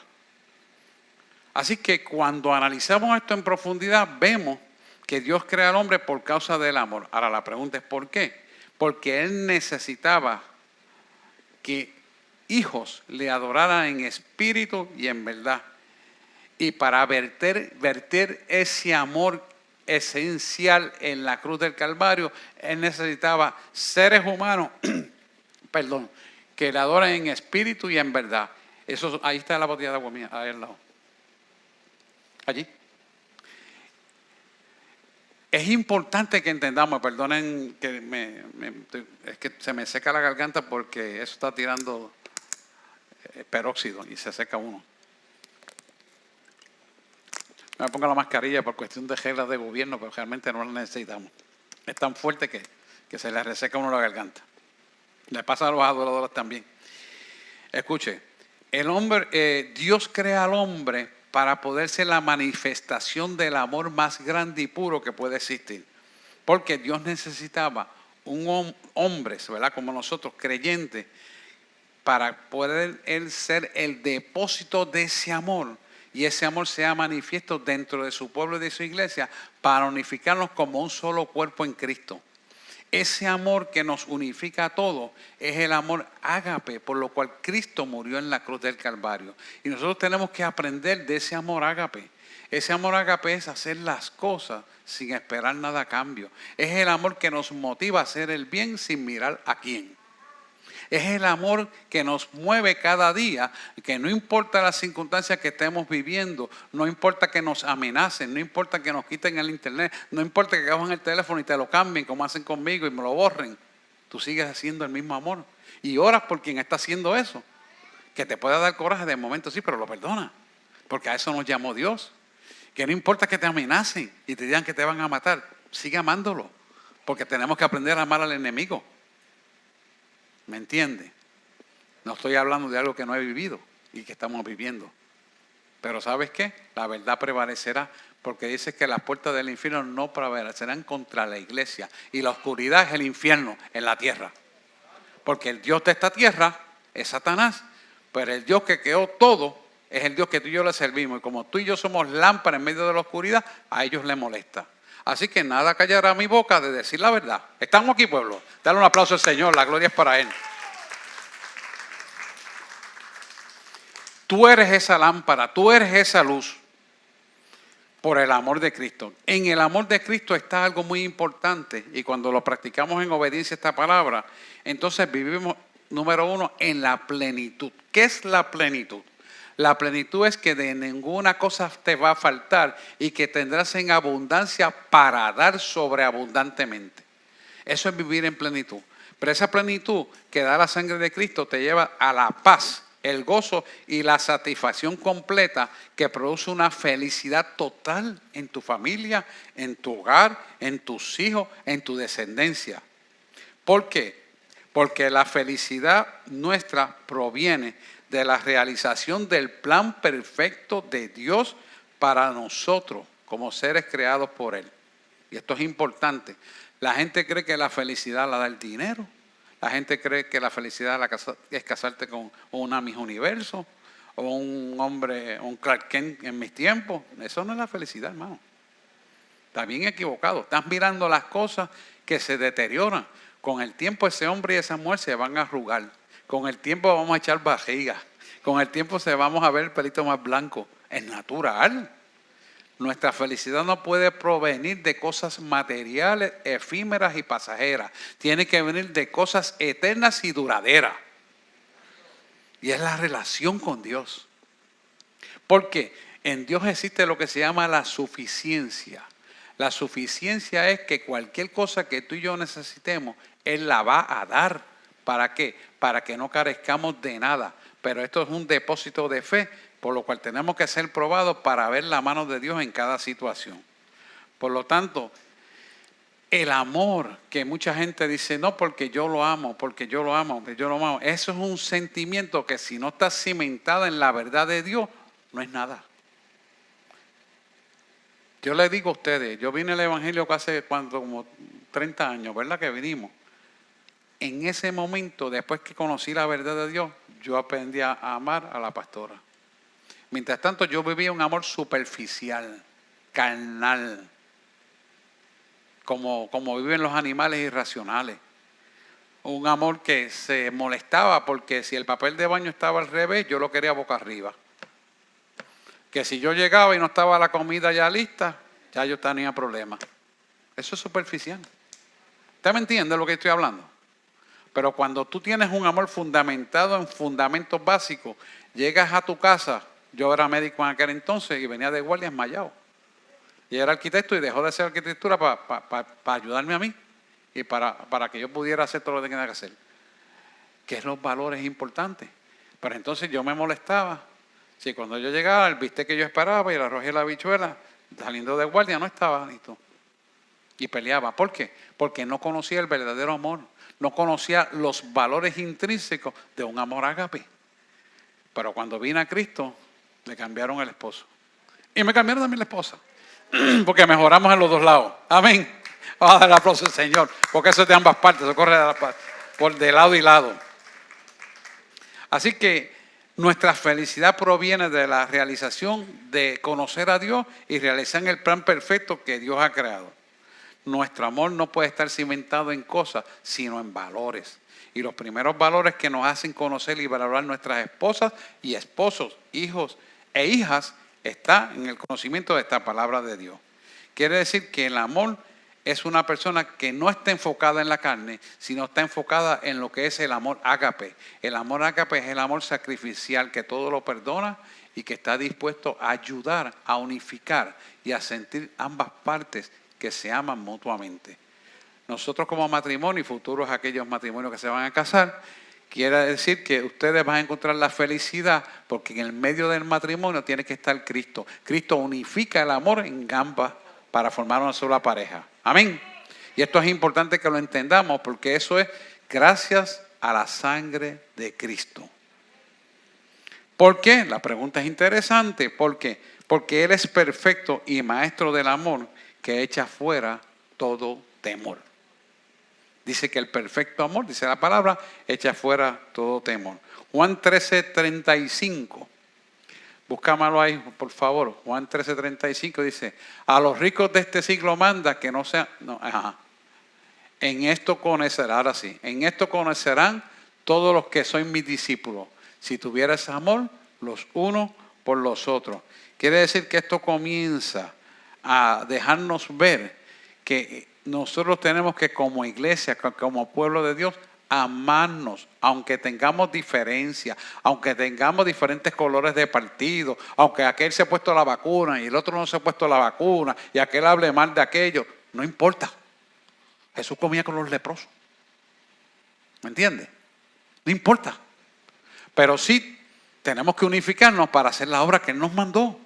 Así que cuando analizamos esto en profundidad, vemos que Dios crea al hombre por causa del amor. Ahora la pregunta es ¿por qué? Porque Él necesitaba que hijos le adoraran en espíritu y en verdad. Y para verter ese amor esencial en la cruz del Calvario, Él necesitaba seres humanos, que le adoren en espíritu y en verdad. Eso, ahí está la botella de agua mía, ahí al lado. Allí. Es importante que entendamos, perdonen que es que se me seca la garganta porque eso está tirando peróxido y se seca uno. Me pongo la mascarilla por cuestión de reglas de gobierno, pero realmente no la necesitamos. Es tan fuerte que se le reseca a uno la garganta. Le pasa a los adoradores también. Escuche, el hombre, Dios crea al hombre para poder ser la manifestación del amor más grande y puro que puede existir. Porque Dios necesitaba un hombre, ¿verdad? Como nosotros, creyentes, para poder Él ser el depósito de ese amor. Y ese amor sea manifiesto dentro de su pueblo y de su iglesia para unificarnos como un solo cuerpo en Cristo. Ese amor que nos unifica a todos es el amor ágape, por lo cual Cristo murió en la cruz del Calvario. Y nosotros tenemos que aprender de ese amor ágape. Ese amor ágape es hacer las cosas sin esperar nada a cambio. Es el amor que nos motiva a hacer el bien sin mirar a quién. Es el amor que nos mueve cada día, que no importa las circunstancias que estemos viviendo, no importa que nos amenacen, no importa que nos quiten el internet, no importa que cojan el teléfono y te lo cambien como hacen conmigo y me lo borren. Tú sigues haciendo el mismo amor y oras por quien está haciendo eso. Que te pueda dar coraje de momento, sí, pero lo perdona, porque a eso nos llamó Dios. Que no importa que te amenacen y te digan que te van a matar, sigue amándolo, porque tenemos que aprender a amar al enemigo. ¿Me entiende? No estoy hablando de algo que no he vivido y que estamos viviendo. Pero ¿sabes qué? La verdad prevalecerá, porque dice que las puertas del infierno no prevalecerán contra la iglesia. Y la oscuridad es el infierno en la tierra. Porque el Dios de esta tierra es Satanás, pero el Dios que creó todo es el Dios que tú y yo le servimos. Y como tú y yo somos lámparas en medio de la oscuridad, a ellos les molesta. Así que nada callará mi boca de decir la verdad. Estamos aquí, pueblo. Dale un aplauso al Señor, la gloria es para Él. Tú eres esa lámpara, tú eres esa luz por el amor de Cristo. En el amor de Cristo está algo muy importante y cuando lo practicamos en obediencia a esta palabra, entonces vivimos, número uno, en la plenitud. ¿Qué es la plenitud? La plenitud es que de ninguna cosa te va a faltar y que tendrás en abundancia para dar sobreabundantemente. Eso es vivir en plenitud. Pero esa plenitud que da la sangre de Cristo te lleva a la paz, el gozo y la satisfacción completa que produce una felicidad total en tu familia, en tu hogar, en tus hijos, en tu descendencia. ¿Por qué? Porque la felicidad nuestra proviene de la realización del plan perfecto de Dios para nosotros como seres creados por Él. Y esto es importante. La gente cree que la felicidad la da el dinero. La gente cree que la felicidad es casarte con una Miss Universo o un hombre, un Clark Kent en mis tiempos. Eso no es la felicidad, hermano. Está bien equivocado. Estás mirando las cosas que se deterioran. Con el tiempo ese hombre y esa mujer se van a arrugar. Con el tiempo vamos a echar barriga. Con el tiempo vamos a ver el pelito más blanco. Es natural. Nuestra felicidad no puede provenir de cosas materiales, efímeras y pasajeras. Tiene que venir de cosas eternas y duraderas. Y es la relación con Dios. Porque en Dios existe lo que se llama la suficiencia. La suficiencia es que cualquier cosa que tú y yo necesitemos, Él la va a dar. ¿Para qué? Para que no carezcamos de nada. Pero esto es un depósito de fe, por lo cual tenemos que ser probados para ver la mano de Dios en cada situación. Por lo tanto, el amor que mucha gente dice, no, porque yo lo amo, porque yo lo amo, porque yo lo amo. Eso es un sentimiento que si no está cimentado en la verdad de Dios, no es nada. Yo le digo a ustedes, yo vine al Evangelio hace como 30 años, ¿verdad? Que vinimos. En ese momento, después que conocí la verdad de Dios, yo aprendí a amar a la pastora. Mientras tanto, yo vivía un amor superficial, carnal, como viven los animales irracionales. Un amor que se molestaba porque si el papel de baño estaba al revés, yo lo quería boca arriba. Que si yo llegaba y no estaba la comida ya lista, ya yo tenía problemas. Eso es superficial. ¿Usted me entiende lo que estoy hablando? Pero cuando tú tienes un amor fundamentado en fundamentos básicos, llegas a tu casa, yo era médico en aquel entonces y venía de guardia desmayado. Y era arquitecto y dejó de hacer arquitectura para ayudarme a mí y para que yo pudiera hacer todo lo que tenía que hacer. Que es los valores importantes. Pero entonces yo me molestaba. Si cuando yo llegaba, el bistec que yo esperaba y el arroz y la habichuela, saliendo de guardia, no estaba listo. Y peleaba. ¿Por qué? Porque no conocía el verdadero amor. No conocía los valores intrínsecos de un amor ágape. Pero cuando vine a Cristo, me cambiaron el esposo. Y me cambiaron también la esposa. Porque mejoramos en los dos lados. Amén. Vamos a dar el aplauso al Señor. Porque eso es de ambas partes. Eso corre de lado y lado. Así que nuestra felicidad proviene de la realización de conocer a Dios y realizar el plan perfecto que Dios ha creado. Nuestro amor no puede estar cimentado en cosas, sino en valores. Y los primeros valores que nos hacen conocer y valorar nuestras esposas y esposos, hijos e hijas, está en el conocimiento de esta palabra de Dios. Quiere decir que el amor es una persona que no está enfocada en la carne, sino está enfocada en lo que es el amor ágape. El amor ágape es el amor sacrificial que todo lo perdona y que está dispuesto a ayudar, a unificar y a sentir ambas partes que se aman mutuamente. Nosotros como matrimonio y futuros aquellos matrimonios que se van a casar, quiere decir que ustedes van a encontrar la felicidad porque en el medio del matrimonio tiene que estar Cristo. Cristo unifica el amor en ambas para formar una sola pareja. Amén. Y esto es importante que lo entendamos porque eso es gracias a la sangre de Cristo. ¿Por qué? La pregunta es interesante. ¿Por qué? Porque Él es perfecto y maestro del amor que echa fuera todo temor. Dice que el perfecto amor, dice la palabra, echa fuera todo temor. Juan 13:35. Búscamelo ahí, por favor. Juan 13:35 dice, a los ricos de este siglo manda que no sean... En esto conocerán, ahora sí, en esto conocerán todos los que son mis discípulos. Si tuvieras amor, los unos por los otros. Quiere decir que esto comienza a dejarnos ver que nosotros tenemos que como iglesia, como pueblo de Dios, amarnos, aunque tengamos diferencias, aunque tengamos diferentes colores de partido, aunque aquel se ha puesto la vacuna y el otro no se ha puesto la vacuna y aquel hable mal de aquello, no importa. Jesús comía con los leprosos. ¿Me entiende? No importa. Pero sí tenemos que unificarnos para hacer la obra que Él nos mandó.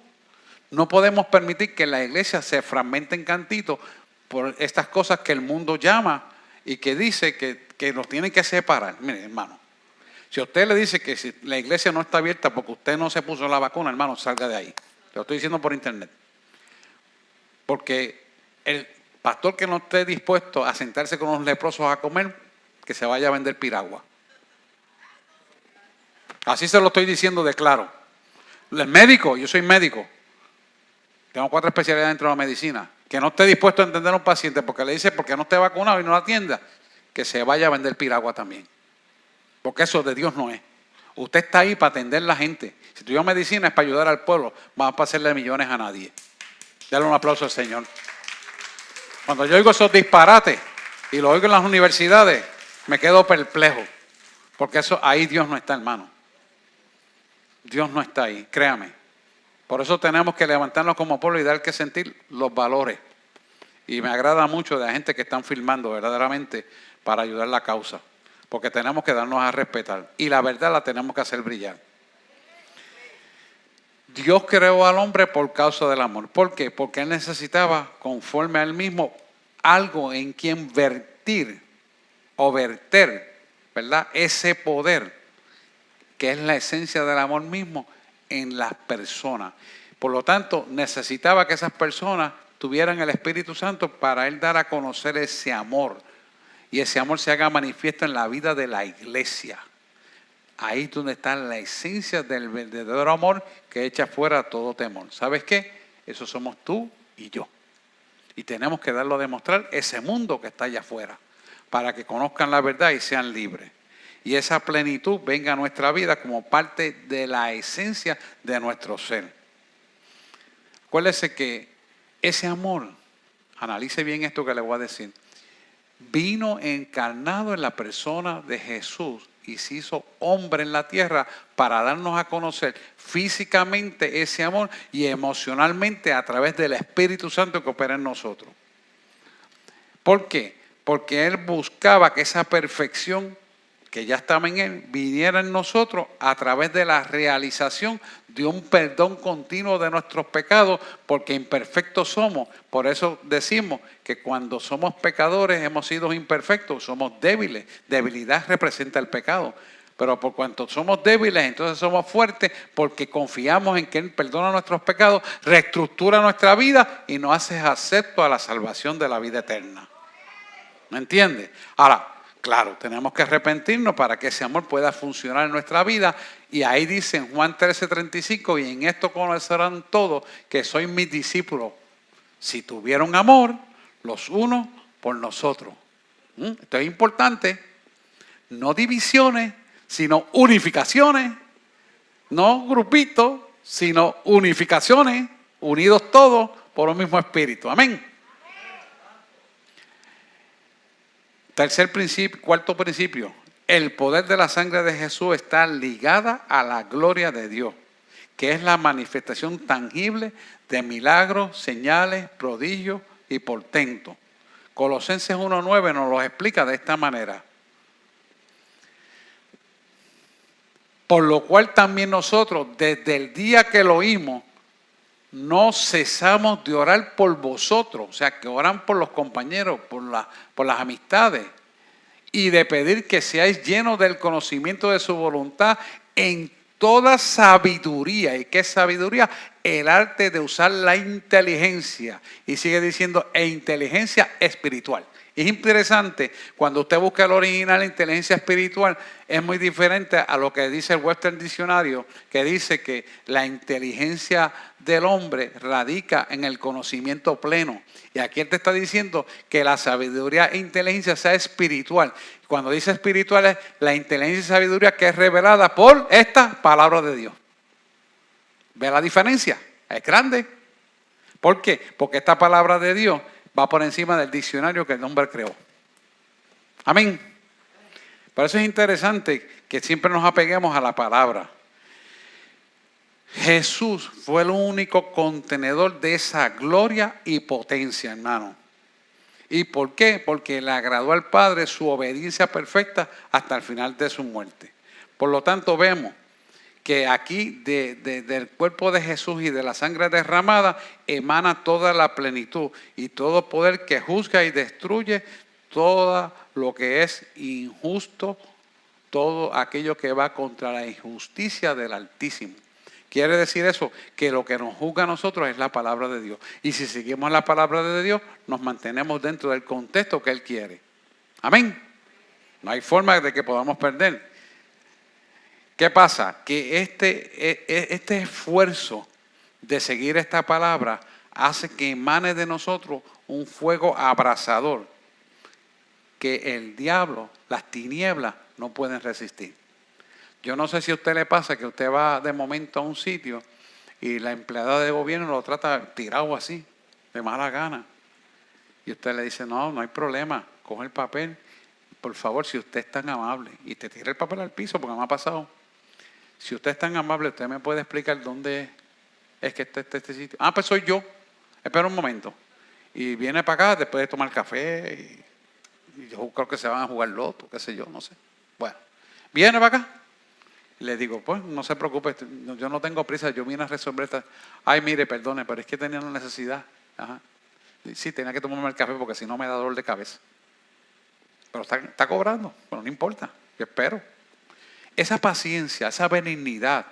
No podemos permitir que la iglesia se fragmente en cantitos por estas cosas que el mundo llama y que dice que nos tienen que separar. Mire, hermano, si a usted le dice que si la iglesia no está abierta porque usted no se puso la vacuna, hermano, salga de ahí. Lo estoy diciendo por internet. Porque el pastor que no esté dispuesto a sentarse con los leprosos a comer, que se vaya a vender piragua. Así se lo estoy diciendo de claro. El médico, yo soy médico. Tengo 4 especialidades dentro de la medicina. Que no esté dispuesto a entender a un paciente porque le dice porque no esté vacunado y no lo atienda, que se vaya a vender piragua también. Porque eso de Dios no es. Usted está ahí para atender a la gente. Si estudió medicina es para ayudar al pueblo, vamos a hacerle millones a nadie. Dale un aplauso al Señor. Cuando yo oigo esos disparates y lo oigo en las universidades, me quedo perplejo. Porque eso ahí Dios no está, hermano. Dios no está ahí, créame. Por eso tenemos que levantarnos como pueblo y dar que sentir los valores. Y me agrada mucho de la gente que están filmando verdaderamente para ayudar a la causa. Porque tenemos que darnos a respetar. Y la verdad la tenemos que hacer brillar. Dios creó al hombre por causa del amor. ¿Por qué? Porque Él necesitaba, conforme a Él mismo, algo en quien vertir o verter, ¿verdad? Ese poder, que es la esencia del amor mismo, en las personas. Por lo tanto, necesitaba que esas personas tuvieran el Espíritu Santo para Él dar a conocer ese amor. Y ese amor se haga manifiesto en la vida de la iglesia. Ahí es donde está la esencia del verdadero amor que echa fuera todo temor. ¿Sabes qué? Eso somos tú y yo. Y tenemos que darlo a demostrar ese mundo que está allá afuera, para que conozcan la verdad y sean libres. Y esa plenitud venga a nuestra vida como parte de la esencia de nuestro ser. Acuérdese que ese amor, analice bien esto que le voy a decir, vino encarnado en la persona de Jesús y se hizo hombre en la tierra para darnos a conocer físicamente ese amor y emocionalmente a través del Espíritu Santo que opera en nosotros. ¿Por qué? Porque Él buscaba que esa perfección que ya estaba en Él viniera en nosotros a través de la realización de un perdón continuo de nuestros pecados, porque imperfectos somos. Por eso decimos que cuando somos pecadores hemos sido imperfectos, somos débiles. Debilidad representa el pecado. Pero por cuanto somos débiles, entonces somos fuertes porque confiamos en que Él perdona nuestros pecados, reestructura nuestra vida y nos hace acepto a la salvación de la vida eterna. ¿Me entiende? Ahora, claro, tenemos que arrepentirnos para que ese amor pueda funcionar en nuestra vida. Y ahí dice en Juan 13:35, y en esto conocerán todos que sois mis discípulos, si tuvieron amor los unos por nosotros. Esto es importante. No divisiones, sino unificaciones. No grupitos, sino unificaciones. Unidos todos por un mismo espíritu. Amén. Cuarto principio, el poder de la sangre de Jesús está ligada a la gloria de Dios, que es la manifestación tangible de milagros, señales, prodigios y portentos. Colosenses 1:9 nos lo explica de esta manera. Por lo cual también nosotros, desde el día que lo oímos, no cesamos de orar por vosotros, o sea, que oran por los compañeros, por las amistades, y de pedir que seáis llenos del conocimiento de su voluntad en toda sabiduría. ¿Y qué es sabiduría? El arte de usar la inteligencia. Y sigue diciendo, e inteligencia espiritual. Es interesante, cuando usted busca el original, inteligencia espiritual, es muy diferente a lo que dice el Webster Diccionario, que dice que la inteligencia del hombre radica en el conocimiento pleno. Y aquí él te está diciendo que la sabiduría e inteligencia sea espiritual. Cuando dice espiritual es la inteligencia y sabiduría que es revelada por esta palabra de Dios. ¿Ve la diferencia? Es grande. ¿Por qué? Porque esta palabra de Dios va por encima del diccionario que el hombre creó. Amén. Por eso es interesante que siempre nos apeguemos a la palabra. Jesús fue el único contenedor de esa gloria y potencia, hermano. ¿Y por qué? Porque le agradó al Padre su obediencia perfecta hasta el final de su muerte. Por lo tanto, vemos que aquí del cuerpo de Jesús y de la sangre derramada emana toda la plenitud y todo poder que juzga y destruye todo lo que es injusto, todo aquello que va contra la injusticia del Altísimo. Quiere decir eso, que lo que nos juzga a nosotros es la palabra de Dios. Y si seguimos la palabra de Dios, nos mantenemos dentro del contexto que Él quiere. Amén. No hay forma de que podamos perder. ¿Qué pasa? Que este esfuerzo de seguir esta palabra hace que emane de nosotros un fuego abrasador que el diablo, las tinieblas, no pueden resistir. Yo no sé si a usted le pasa que usted va de momento a un sitio y la empleada de gobierno lo trata tirado así, de mala gana. Y usted le dice, no, no hay problema, coge el papel. Por favor, si usted es tan amable, y te tira el papel al piso porque me ha pasado. Si usted es tan amable, usted me puede explicar dónde es que está este sitio. Ah, pues soy yo. Espera un momento. Y viene para acá después de tomar café. Y yo creo que se van a jugar loto, qué sé yo, no sé. Bueno, viene para acá. Le digo, pues no se preocupe, yo no tengo prisa, yo vine a resolver esta. Ay, mire, perdone, pero es que tenía una necesidad. Ajá. Sí, tenía que tomarme el café porque si no me da dolor de cabeza. Pero está cobrando, pero no importa, yo espero. Esa paciencia, esa benignidad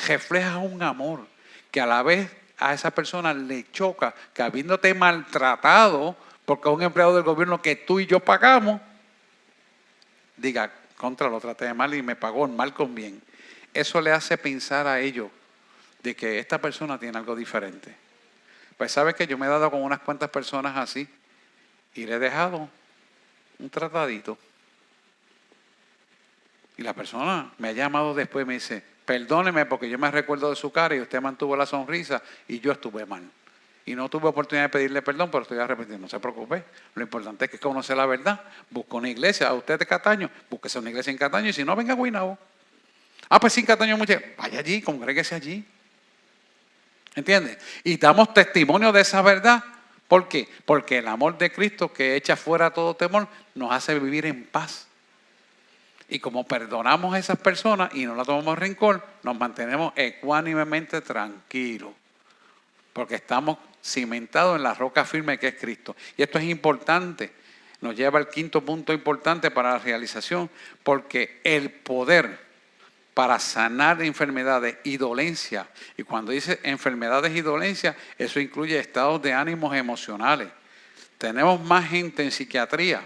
refleja un amor que a la vez a esa persona le choca que habiéndote maltratado, porque es un empleado del gobierno que tú y yo pagamos, diga, contra lo traté de mal y me pagó el mal con bien. Eso le hace pensar a ellos de que esta persona tiene algo diferente. Pues sabes que yo me he dado con unas cuantas personas así y le he dejado un tratadito. Y la persona me ha llamado después y me dice, perdóneme porque yo me recuerdo de su cara y usted mantuvo la sonrisa y yo estuve mal. Y no tuve oportunidad de pedirle perdón, pero estoy arrepentido. No se preocupe. Lo importante es que conoce la verdad. Busca una iglesia. A usted de Cataño, búsquese una iglesia en Cataño y si no, venga a Guaynabo. Ah, pues sí, Cataño, vaya allí, congréguese allí. ¿Entiende? Y damos testimonio de esa verdad. ¿Por qué? Porque el amor de Cristo que echa fuera todo temor nos hace vivir en paz. Y como perdonamos a esas personas y no la tomamos rencor, nos mantenemos ecuánimemente tranquilos. Porque estamos cimentados en la roca firme que es Cristo. Y esto es importante. Nos lleva al quinto punto importante para la realización. Porque el poder para sanar enfermedades y dolencias. Y cuando dice enfermedades y dolencias, eso incluye estados de ánimos emocionales. Tenemos más gente en psiquiatría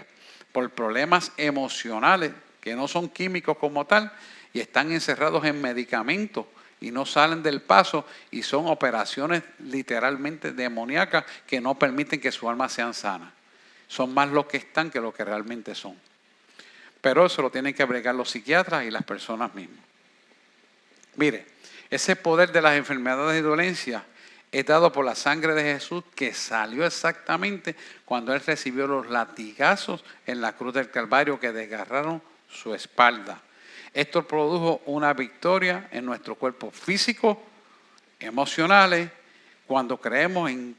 por problemas emocionales que no son químicos como tal y están encerrados en medicamentos y no salen del paso y son operaciones literalmente demoníacas que no permiten que su alma sean sanas. Son más los que están que los que realmente son. Pero eso lo tienen que bregar los psiquiatras y las personas mismas. Mire, ese poder de las enfermedades y dolencias es dado por la sangre de Jesús que salió exactamente cuando Él recibió los latigazos en la cruz del Calvario que desgarraron su espalda. Esto produjo una victoria en nuestro cuerpo físico, emocionales, cuando creemos en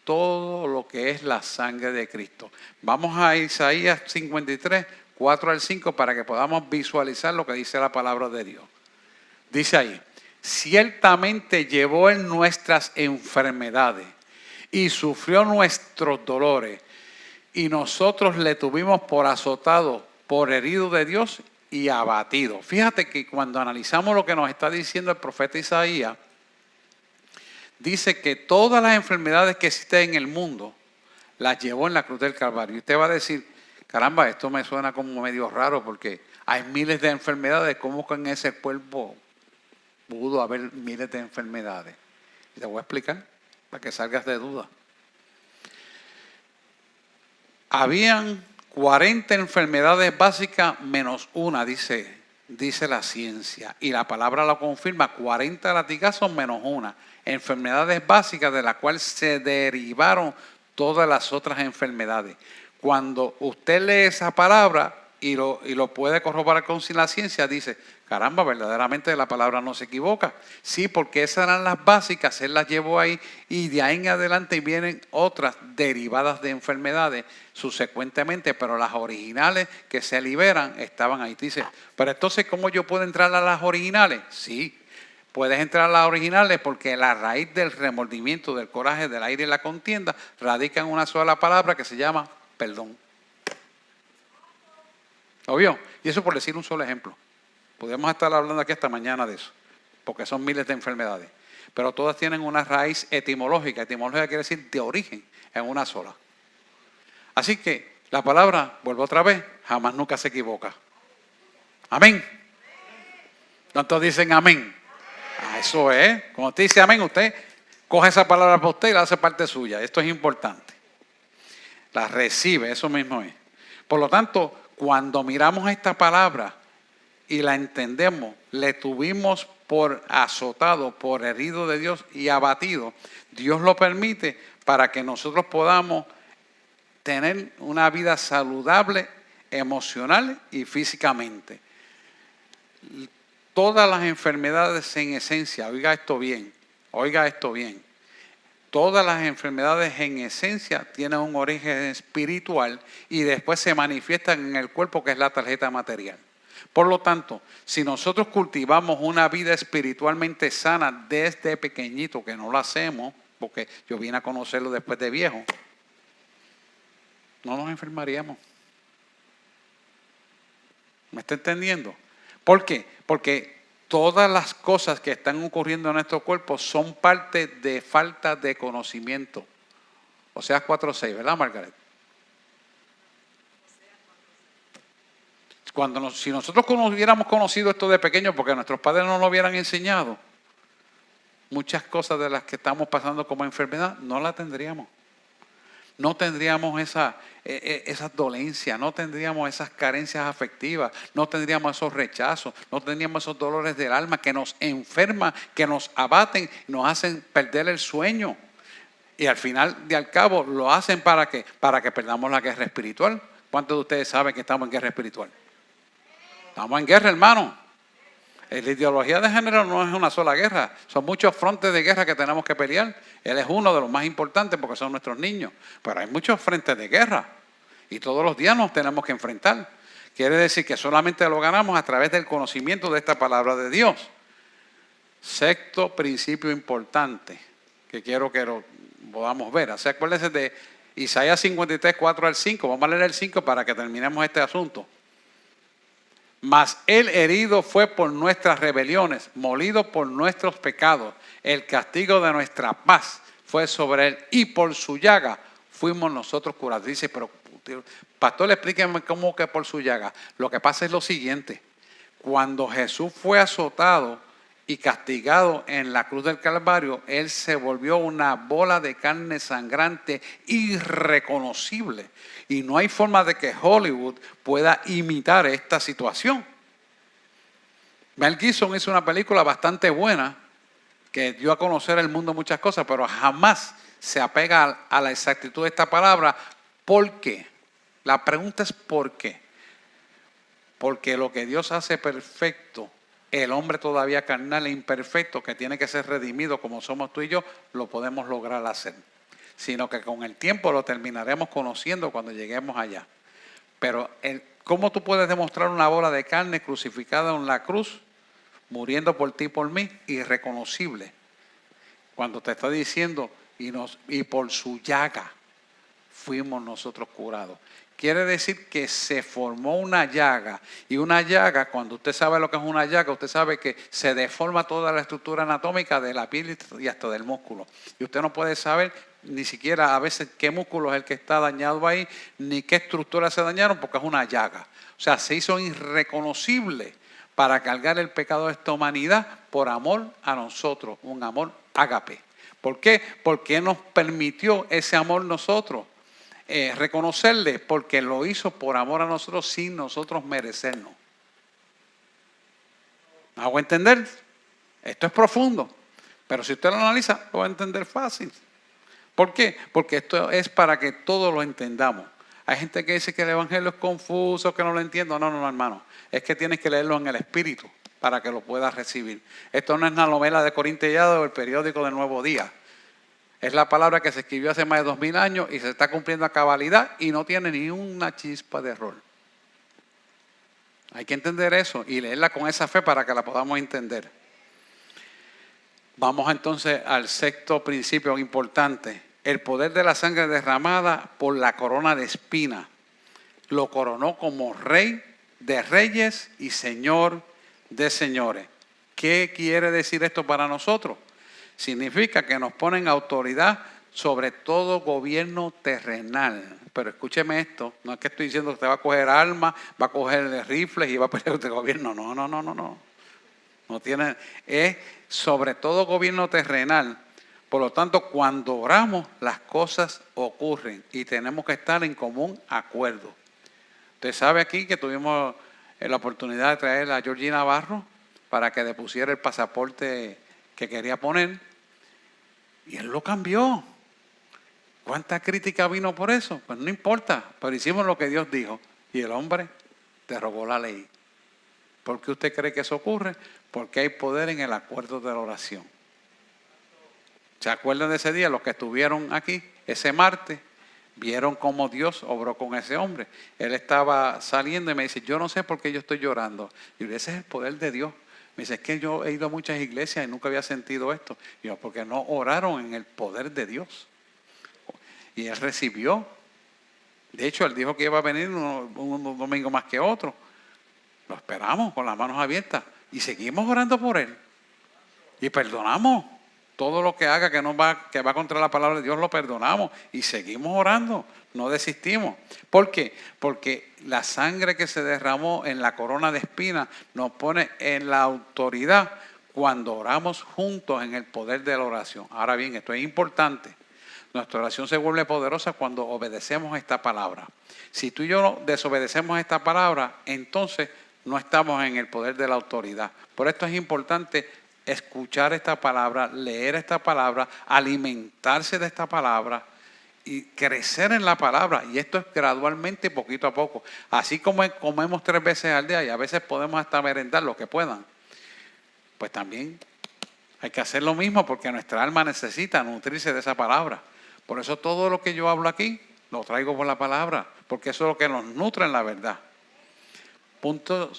todo lo que es la sangre de Cristo. Vamos a Isaías 53, 4 al 5 para que podamos visualizar lo que dice la palabra de Dios. Dice ahí, ciertamente llevó en nuestras enfermedades y sufrió nuestros dolores y nosotros le tuvimos por azotado, por herido de Dios y abatido. Fíjate que cuando analizamos lo que nos está diciendo el profeta Isaías, dice que todas las enfermedades que existen en el mundo las llevó en la cruz del Calvario. Y usted va a decir, caramba, esto me suena como medio raro porque hay miles de enfermedades, ¿cómo que en ese cuerpo pudo haber miles de enfermedades? Y te voy a explicar para que salgas de duda. Habían 40 enfermedades básicas menos una, dice la ciencia. Y la palabra lo confirma, 40 latigazos menos una. Enfermedades básicas de las cuales se derivaron todas las otras enfermedades. Cuando usted lee esa palabra y lo puede corroborar con la ciencia, dice, caramba, verdaderamente la palabra no se equivoca. Sí, porque esas eran las básicas, Él las llevó ahí y de ahí en adelante vienen otras derivadas de enfermedades subsecuentemente, pero las originales que se liberan estaban ahí. Dice, pero entonces, ¿cómo yo puedo entrar a las originales? Sí, puedes entrar a las originales porque la raíz del remordimiento, del coraje, del aire y la contienda radica en una sola palabra que se llama perdón. ¿Lo vio? Y eso por decir un solo ejemplo. Podemos estar hablando aquí hasta mañana de eso. porque son miles de enfermedades. Pero todas tienen una raíz etimológica. Etimológica quiere decir de origen, en una sola. Así que la palabra, vuelvo otra vez, jamás nunca se equivoca. Amén. ¿Cuántos dicen amén? Eso es. Cuando usted dice amén, usted coge esa palabra para usted y la hace parte suya. Esto es importante. La recibe, eso mismo es. Por lo tanto, cuando miramos esta palabra y la entendemos, le tuvimos por azotado, por herido de Dios y abatido. Dios lo permite para que nosotros podamos tener una vida saludable, emocional y físicamente. Todas las enfermedades en esencia, oiga esto bien, todas las enfermedades en esencia tienen un origen espiritual y después se manifiestan en el cuerpo, que es la tarjeta material. Por lo tanto, si nosotros cultivamos una vida espiritualmente sana desde pequeñito, que no lo hacemos, porque yo vine a conocerlo después de viejo, no nos enfermaríamos. ¿Me está entendiendo? ¿Por qué? Porque todas las cosas que están ocurriendo en nuestro cuerpo son parte de falta de conocimiento. Oseas 4:6, ¿verdad, Margaret? Si nosotros hubiéramos conocido esto de pequeño, porque nuestros padres no nos lo hubieran enseñado, muchas cosas de las que estamos pasando como enfermedad no las tendríamos. No tendríamos esas dolencias, no tendríamos esas carencias afectivas, no tendríamos esos rechazos, no tendríamos esos dolores del alma que nos enferman, que nos abaten, nos hacen perder el sueño. Y al final y al cabo lo hacen ¿para qué? Para que perdamos la guerra espiritual. ¿Cuántos de ustedes saben que estamos en guerra espiritual? Estamos en guerra, hermano. La ideología de género no es una sola guerra, son muchos frontes de guerra que tenemos que pelear. Él es uno de los más importantes porque son nuestros niños, pero hay muchos frentes de guerra y todos los días nos tenemos que enfrentar. Quiere decir que solamente lo ganamos a través del conocimiento de esta palabra de Dios. Sexto principio importante que quiero que lo podamos ver. O sea, acuérdense de Isaías 53, 4 al 5. Vamos a leer el 5 para que terminemos este asunto. Mas él herido fue por nuestras rebeliones, molido por nuestros pecados. El castigo de nuestra paz fue sobre él y por su llaga fuimos nosotros curados. Dice, pero pastor, explíqueme cómo que por su llaga. Lo que pasa es lo siguiente. Cuando Jesús fue azotado y castigado en la cruz del Calvario, él se volvió una bola de carne sangrante irreconocible. Y no hay forma de que Hollywood pueda imitar esta situación. Mel Gibson hizo una película bastante buena que dio a conocer al mundo muchas cosas, pero jamás se apega a la exactitud de esta palabra. ¿Por qué? La pregunta es ¿por qué? Porque lo que Dios hace perfecto, el hombre todavía carnal e imperfecto, que tiene que ser redimido como somos tú y yo, lo podemos lograr hacer. Sino que con el tiempo lo terminaremos conociendo cuando lleguemos allá. Pero ¿cómo tú puedes demostrar una bola de carne crucificada en la cruz, muriendo por ti y por mí, irreconocible? Cuando te está diciendo, y por su llaga fuimos nosotros curados. Quiere decir que se formó una llaga. Y una llaga, cuando usted sabe lo que es una llaga, usted sabe que se deforma toda la estructura anatómica de la piel y hasta del músculo. Y usted no puede saber ni siquiera a veces qué músculo es el que está dañado ahí, ni qué estructuras se dañaron, porque es una llaga. O sea, se hizo irreconocible para cargar el pecado de esta humanidad por amor a nosotros, un amor ágape. ¿Por qué? Porque nos permitió ese amor nosotros. Reconocerle, porque lo hizo por amor a nosotros sin nosotros merecernos. ¿Me hago entender? Esto es profundo, pero si usted lo analiza, lo va a entender fácil. ¿Por qué? Porque esto es para que todos lo entendamos. Hay gente que dice que el evangelio es confuso, que no lo entiendo. No, hermano. Es que tienes que leerlo en el Espíritu para que lo puedas recibir. Esto no es la novela de Corintellado o el periódico del Nuevo Día. Es la palabra que se escribió hace más de 2000 años y se está cumpliendo a cabalidad y no tiene ni una chispa de error. Hay que entender eso y leerla con esa fe para que la podamos entender. Vamos entonces al sexto principio importante. El poder de la sangre derramada por la corona de espina lo coronó como rey de reyes y señor de señores. ¿Qué quiere decir esto para nosotros? Significa que nos ponen autoridad sobre todo gobierno terrenal. Pero escúcheme esto, no es que estoy diciendo que usted va a coger armas, va a coger rifles y va a pelear este gobierno. No. No tiene, es sobre todo gobierno terrenal. Por lo tanto, cuando oramos, las cosas ocurren y tenemos que estar en común acuerdo. Usted sabe aquí que tuvimos la oportunidad de traer a Georgina Navarro para que le pusiera el pasaporte que quería poner y él lo cambió. ¿Cuánta crítica vino por eso? Pues no importa, pero hicimos lo que Dios dijo y el hombre derogó la ley. ¿Por qué usted cree que eso ocurre? Porque hay poder en el acuerdo de la oración. ¿Se acuerdan de ese día? Los que estuvieron aquí, ese martes, vieron cómo Dios obró con ese hombre. Él estaba saliendo y me dice, yo no sé por qué yo estoy llorando. Y yo, ese es el poder de Dios. Me dice, es que yo he ido a muchas iglesias y nunca había sentido esto. Y yo, porque no oraron en el poder de Dios. Y él recibió. De hecho, él dijo que iba a venir un domingo más que otro. Lo esperamos con las manos abiertas y seguimos orando por él. Y perdonamos todo lo que haga que va contra la palabra de Dios, lo perdonamos y seguimos orando, no desistimos. ¿Por qué? Porque la sangre que se derramó en la corona de espinas nos pone en la autoridad cuando oramos juntos en el poder de la oración. Ahora bien, esto es importante. Nuestra oración se vuelve poderosa cuando obedecemos esta palabra. Si tú y yo desobedecemos esta palabra, entonces no estamos en el poder de la autoridad. Por esto es importante escuchar esta palabra, leer esta palabra, alimentarse de esta palabra y crecer en la palabra. Y esto es gradualmente, poquito a poco. Así como comemos 3 veces al día y a veces podemos hasta merendar lo que puedan, pues también hay que hacer lo mismo porque nuestra alma necesita nutrirse de esa palabra. Por eso todo lo que yo hablo aquí lo traigo por la palabra, porque eso es lo que nos nutre en la verdad.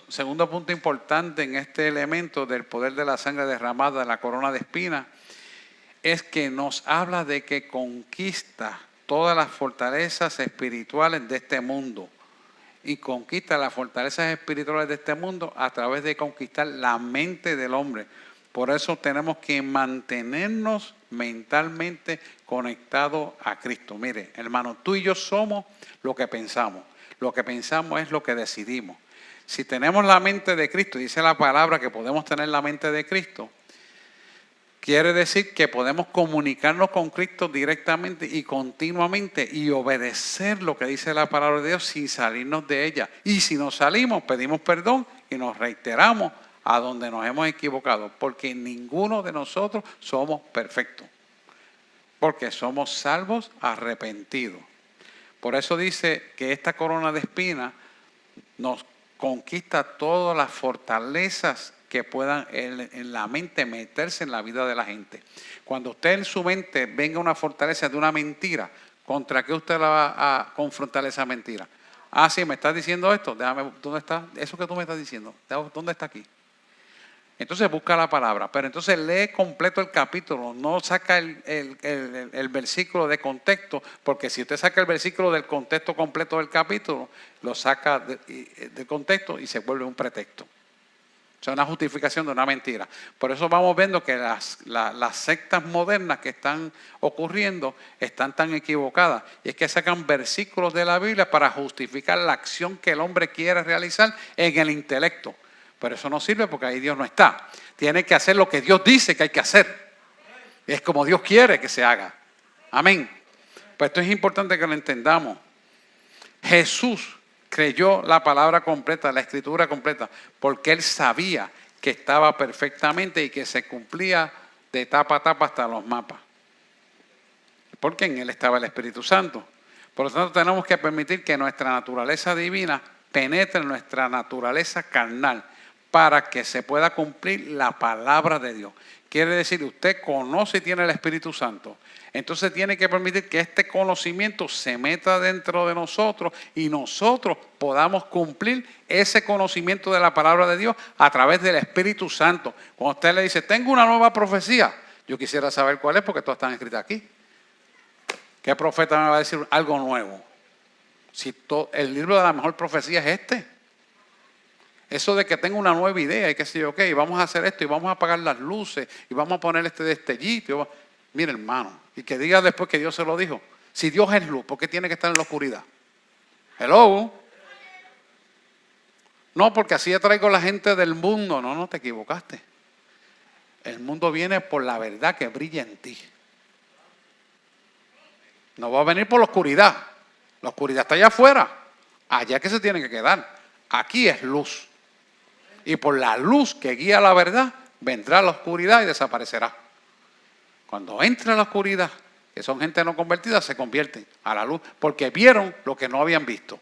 Segundo punto importante en este elemento del poder de la sangre derramada en la corona de espinas es que nos habla de que conquista todas las fortalezas espirituales de este mundo y conquista las fortalezas espirituales de este mundo a través de conquistar la mente del hombre. Por eso tenemos que mantenernos mentalmente conectados a Cristo. Mire, hermano, tú y yo somos lo que pensamos. Lo que pensamos es lo que decidimos. Si tenemos la mente de Cristo, dice la palabra que podemos tener la mente de Cristo, quiere decir que podemos comunicarnos con Cristo directamente y continuamente y obedecer lo que dice la palabra de Dios sin salirnos de ella. Y si nos salimos, pedimos perdón y nos reiteramos a donde nos hemos equivocado, porque ninguno de nosotros somos perfectos, porque somos salvos arrepentidos. Por eso dice que esta corona de espinas nos conquista todas las fortalezas que puedan en la mente meterse en la vida de la gente. Cuando usted en su mente venga una fortaleza de una mentira, ¿contra qué usted la va a confrontar esa mentira? Ah, sí, me estás diciendo esto, déjame, ¿dónde está? Eso que tú me estás diciendo, ¿dónde está aquí? Entonces busca la palabra, pero entonces lee completo el capítulo, no saca el versículo de contexto, porque si usted saca el versículo del contexto completo del capítulo, lo saca del contexto y se vuelve un pretexto. O sea, una justificación de una mentira. Por eso vamos viendo que las sectas modernas que están ocurriendo están tan equivocadas. Y es que sacan versículos de la Biblia para justificar la acción que el hombre quiere realizar en el intelecto. Pero eso no sirve porque ahí Dios no está. Tiene que hacer lo que Dios dice que hay que hacer. Es como Dios quiere que se haga. Amén. Pues esto es importante que lo entendamos. Jesús creyó la palabra completa, la escritura completa, porque él sabía que estaba perfectamente y que se cumplía de tapa a tapa hasta los mapas. Porque en él estaba el Espíritu Santo. Por lo tanto, tenemos que permitir que nuestra naturaleza divina penetre en nuestra naturaleza carnal, para que se pueda cumplir la palabra de Dios. Quiere decir, usted conoce y tiene el Espíritu Santo. Entonces tiene que permitir que este conocimiento se meta dentro de nosotros y nosotros podamos cumplir ese conocimiento de la palabra de Dios a través del Espíritu Santo. Cuando usted le dice, tengo una nueva profecía, yo quisiera saber cuál es porque todas están escritas aquí. ¿Qué profeta me va a decir algo nuevo? Si el libro de la mejor profecía es este. Eso de que tengo una nueva idea y qué sé yo, ok, vamos a hacer esto y vamos a apagar las luces y vamos a poner este destellito. Mire, hermano, y que diga después que Dios se lo dijo. Si Dios es luz, ¿por qué tiene que estar en la oscuridad? Hello. No, porque así atraigo a la gente del mundo. No, no te equivocaste. El mundo viene por la verdad que brilla en ti. No va a venir por la oscuridad. La oscuridad está allá afuera. Allá es que se tiene que quedar. Aquí es luz. Y por la luz que guía la verdad, vendrá la oscuridad y desaparecerá. Cuando entra la oscuridad, que son gente no convertida, se convierten a la luz porque vieron lo que no habían visto.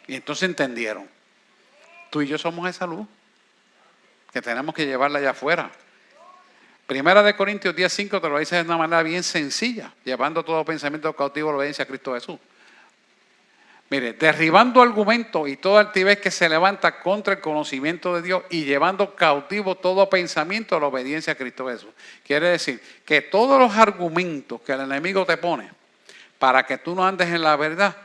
Y entonces entendieron. Tú y yo somos esa luz que tenemos que llevarla allá afuera. Primera de Corintios 10:5 te lo dice de una manera bien sencilla, llevando todo pensamiento cautivo a la obediencia a Cristo Jesús. Mire, derribando argumentos y toda altivez que se levanta contra el conocimiento de Dios y llevando cautivo todo pensamiento a la obediencia a Cristo Jesús. Quiere decir que todos los argumentos que el enemigo te pone para que tú no andes en la verdad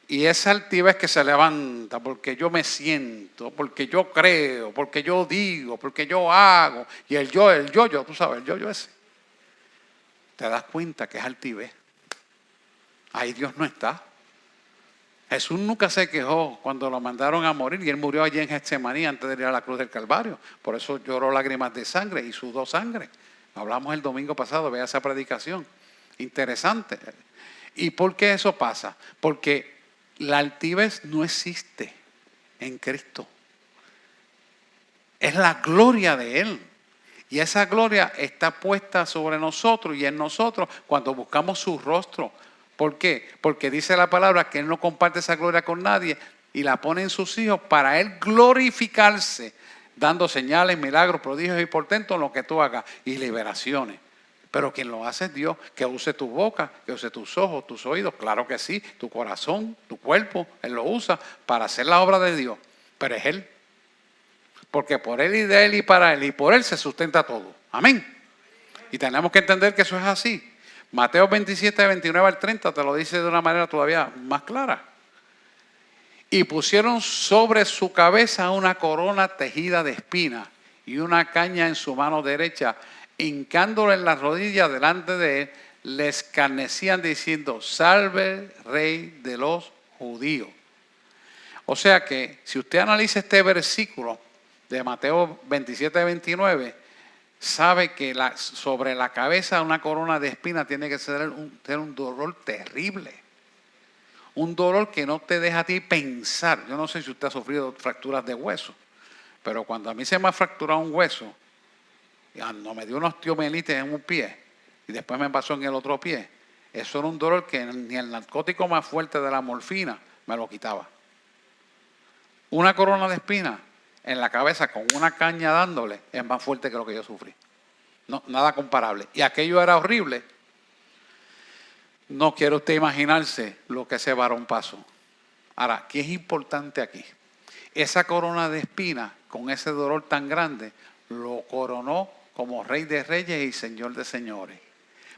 y esa altivez que se levanta porque yo me siento, porque yo creo, porque yo digo, porque yo hago y el yo, tú sabes, el yo ese. Te das cuenta que es altivez. Ahí Dios no está. Jesús nunca se quejó cuando lo mandaron a morir y él murió allí en Getsemaní antes de ir a la cruz del Calvario. Por eso lloró lágrimas de sangre y sudó sangre. Hablamos el domingo pasado, vea esa predicación. Interesante. ¿Y por qué eso pasa? Porque la altivez no existe en Cristo. Es la gloria de Él. Y esa gloria está puesta sobre nosotros y en nosotros cuando buscamos su rostro. ¿Por qué? Porque dice la palabra que Él no comparte esa gloria con nadie y la pone en sus hijos para Él glorificarse, dando señales, milagros, prodigios y portentos en lo que tú hagas y liberaciones. Pero quien lo hace es Dios, que use tu boca, que use tus ojos, tus oídos, claro que sí, tu corazón, tu cuerpo, Él lo usa para hacer la obra de Dios, pero es Él. Porque por Él y de Él y para Él y por Él se sustenta todo. Amén. Y tenemos que entender que eso es así. Mateo 27, 29 al 30 te lo dice de una manera todavía más clara. Y pusieron sobre su cabeza una corona tejida de espinas y una caña en su mano derecha, hincándole en las rodillas delante de él, le escarnecían diciendo: salve, Rey de los judíos. O sea que si usted analiza este versículo de Mateo 27, 29, sabe que sobre la cabeza una corona de espinas tiene que tener un dolor terrible. Un dolor que no te deja a ti pensar. Yo no sé si usted ha sufrido fracturas de hueso, pero cuando a mí se me ha fracturado un hueso, no me dio una osteomielitis en un pie y después me pasó en el otro pie, eso era un dolor que ni el narcótico más fuerte de la morfina me lo quitaba. Una corona de espinas en la cabeza con una caña dándole es más fuerte que lo que yo sufrí. No, nada comparable. Y aquello era horrible. No quiere usted imaginarse lo que ese varón pasó. Ahora, ¿qué es importante aquí? Esa corona de espinas con ese dolor tan grande lo coronó como Rey de Reyes y Señor de Señores.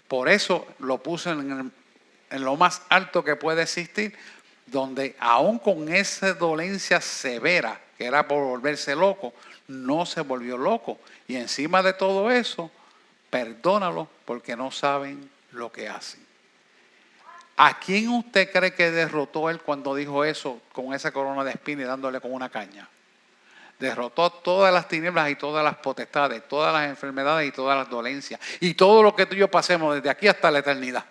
Por eso lo puso en lo más alto que puede existir, donde aún con esa dolencia severa, que era por volverse loco, no se volvió loco. Y encima de todo eso, perdónalo porque no saben lo que hacen. ¿A quién usted cree que derrotó él cuando dijo eso con esa corona de espinas y dándole con una caña? Derrotó todas las tinieblas y todas las potestades, todas las enfermedades y todas las dolencias. Y todo lo que tú y yo pasemos desde aquí hasta la eternidad.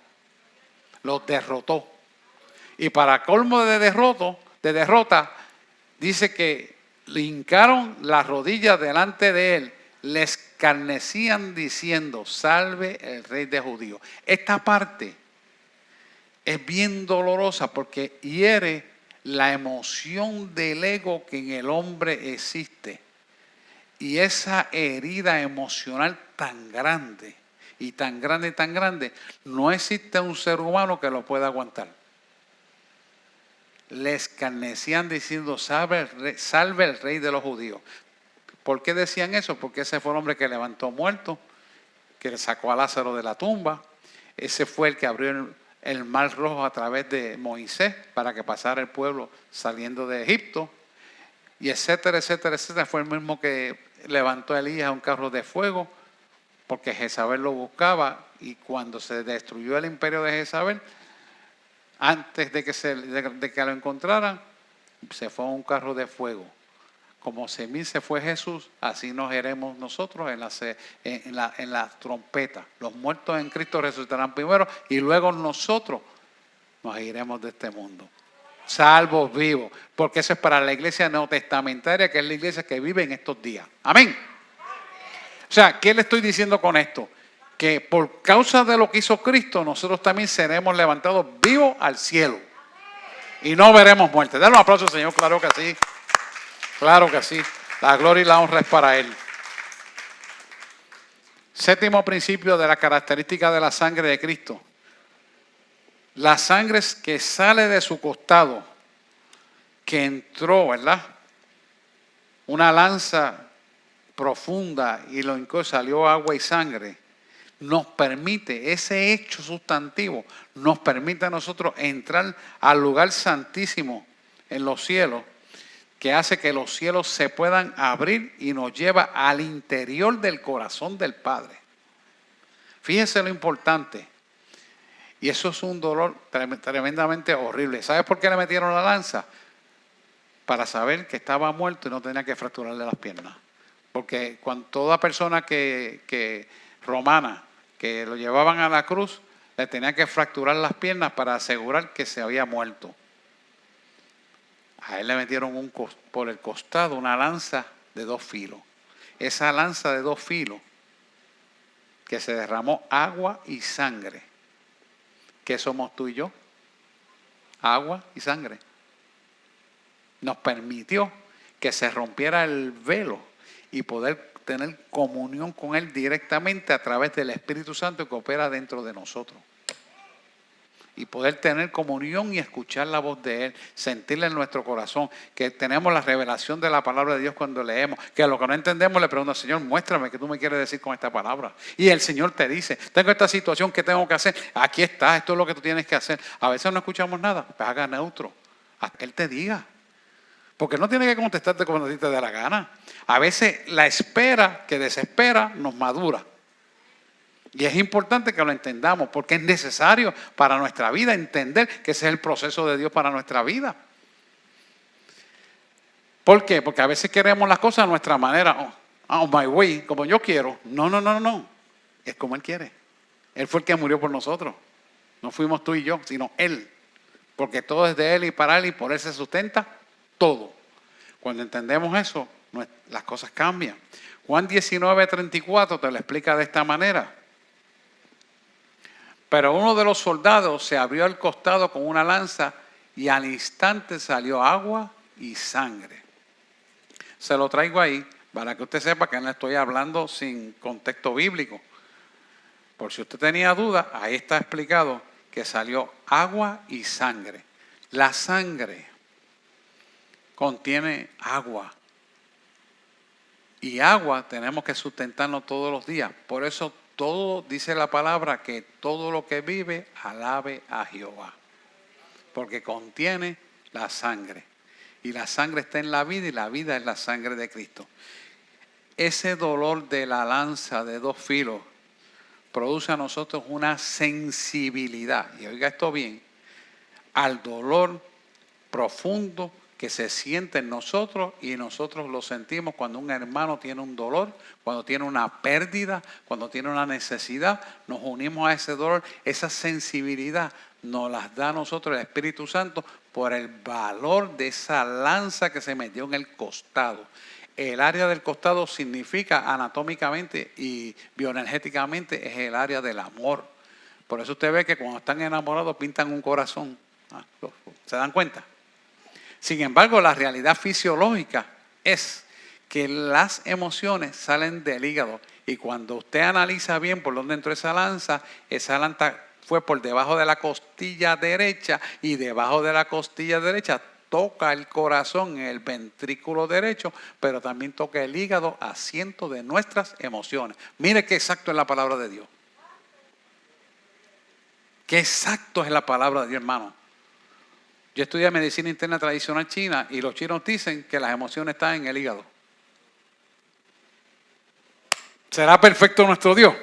Los derrotó. Y para colmo de derrota, dice que le hincaron las rodillas delante de él, le escarnecían diciendo: salve el Rey de Judíos. Esta parte es bien dolorosa porque hiere la emoción del ego que en el hombre existe. Y esa herida emocional tan grande, y tan grande, y tan grande, no existe un ser humano que lo pueda aguantar. Le escarnecían diciendo: salve el Rey de los judíos. ¿Por qué decían eso? Porque ese fue el hombre que levantó muertos, que le sacó a Lázaro de la tumba. Ese fue el que abrió el mar rojo a través de Moisés para que pasara el pueblo saliendo de Egipto. y etcétera, etcétera, etcétera. Fue el mismo que levantó a Elías a un carro de fuego, porque Jezabel lo buscaba, y cuando se destruyó el imperio de Jezabel, antes de que lo encontraran, se fue a un carro de fuego. Como se fue Jesús, así nos iremos nosotros en la trompeta. Los muertos en Cristo resucitarán primero y luego nosotros nos iremos de este mundo. Salvos, vivos. Porque eso es para la iglesia neotestamentaria, que es la iglesia que vive en estos días. Amén. O sea, ¿qué le estoy diciendo con esto? Que por causa de lo que hizo Cristo, nosotros también seremos levantados vivos al cielo. Y no veremos muerte. Dale un aplauso, Señor, claro que sí. Claro que sí. La gloria y la honra es para Él. Séptimo principio de la característica de la sangre de Cristo. La sangre que sale de su costado, que entró, ¿verdad? Una lanza profunda y lo hincó, salió agua y sangre. Nos permite, ese hecho sustantivo, nos permite a nosotros entrar al lugar santísimo en los cielos, que hace que los cielos se puedan abrir y nos lleva al interior del corazón del Padre. Fíjese lo importante. Y eso es un dolor tremendamente horrible. ¿Sabes por qué le metieron la lanza? Para saber que estaba muerto y no tenía que fracturarle las piernas. Porque cuando toda persona romana que lo llevaban a la cruz, le tenía que fracturar las piernas para asegurar que se había muerto. A él le metieron por el costado una lanza de 2 filos. Esa lanza de 2 filos que se derramó agua y sangre. ¿Qué somos tú y yo? Agua y sangre. Nos permitió que se rompiera el velo y poder tener comunión con Él directamente a través del Espíritu Santo que opera dentro de nosotros. Y poder tener comunión y escuchar la voz de Él, sentirla en nuestro corazón, que tenemos la revelación de la palabra de Dios cuando leemos, que lo que no entendemos le pregunto, Señor, muéstrame qué tú me quieres decir con esta palabra. Y el Señor te dice, tengo esta situación, ¿qué tengo que hacer? Aquí está, esto es lo que tú tienes que hacer. A veces no escuchamos nada, pues haga neutro, hasta que Él te diga. Porque no tiene que contestarte cuando a ti te dé la gana. A veces la espera que desespera nos madura. Y es importante que lo entendamos porque es necesario para nuestra vida entender que ese es el proceso de Dios para nuestra vida. ¿Por qué? Porque a veces queremos las cosas a nuestra manera, on my way, como yo quiero. No. Es como Él quiere. Él fue el que murió por nosotros. No fuimos tú y yo, sino Él. Porque todo es de Él y para Él y por Él se sustenta todo. Cuando entendemos eso, las cosas cambian. Juan 19:34 te lo explica de esta manera. Pero uno de los soldados se abrió al costado con una lanza y al instante salió agua y sangre. Se lo traigo ahí para que usted sepa que no estoy hablando sin contexto bíblico. Por si usted tenía duda, ahí está explicado que salió agua y sangre. La sangre contiene agua. Y agua tenemos que sustentarnos todos los días. Por eso todo dice la palabra que todo lo que vive alabe a Jehová. Porque contiene la sangre. Y la sangre está en la vida y la vida es la sangre de Cristo. Ese dolor de la lanza de 2 filos produce a nosotros una sensibilidad. Y oiga esto bien. Al dolor profundo que se siente en nosotros y nosotros lo sentimos cuando un hermano tiene un dolor, cuando tiene una pérdida, cuando tiene una necesidad, nos unimos a ese dolor. Esa sensibilidad nos las da a nosotros el Espíritu Santo por el valor de esa lanza que se metió en el costado. El área del costado significa anatómicamente y bioenergéticamente es el área del amor. Por eso usted ve que cuando están enamorados pintan un corazón. ¿Se dan cuenta? Sin embargo, la realidad fisiológica es que las emociones salen del hígado. Y cuando usted analiza bien por dónde entró esa lanza fue por debajo de la costilla derecha y debajo de la costilla derecha toca el corazón, el ventrículo derecho, pero también toca el hígado, asiento de nuestras emociones. Mire qué exacto es la palabra de Dios. Qué exacto es la palabra de Dios, hermano. Yo estudié medicina interna tradicional china y los chinos dicen que las emociones están en el hígado. ¿Será perfecto nuestro Dios?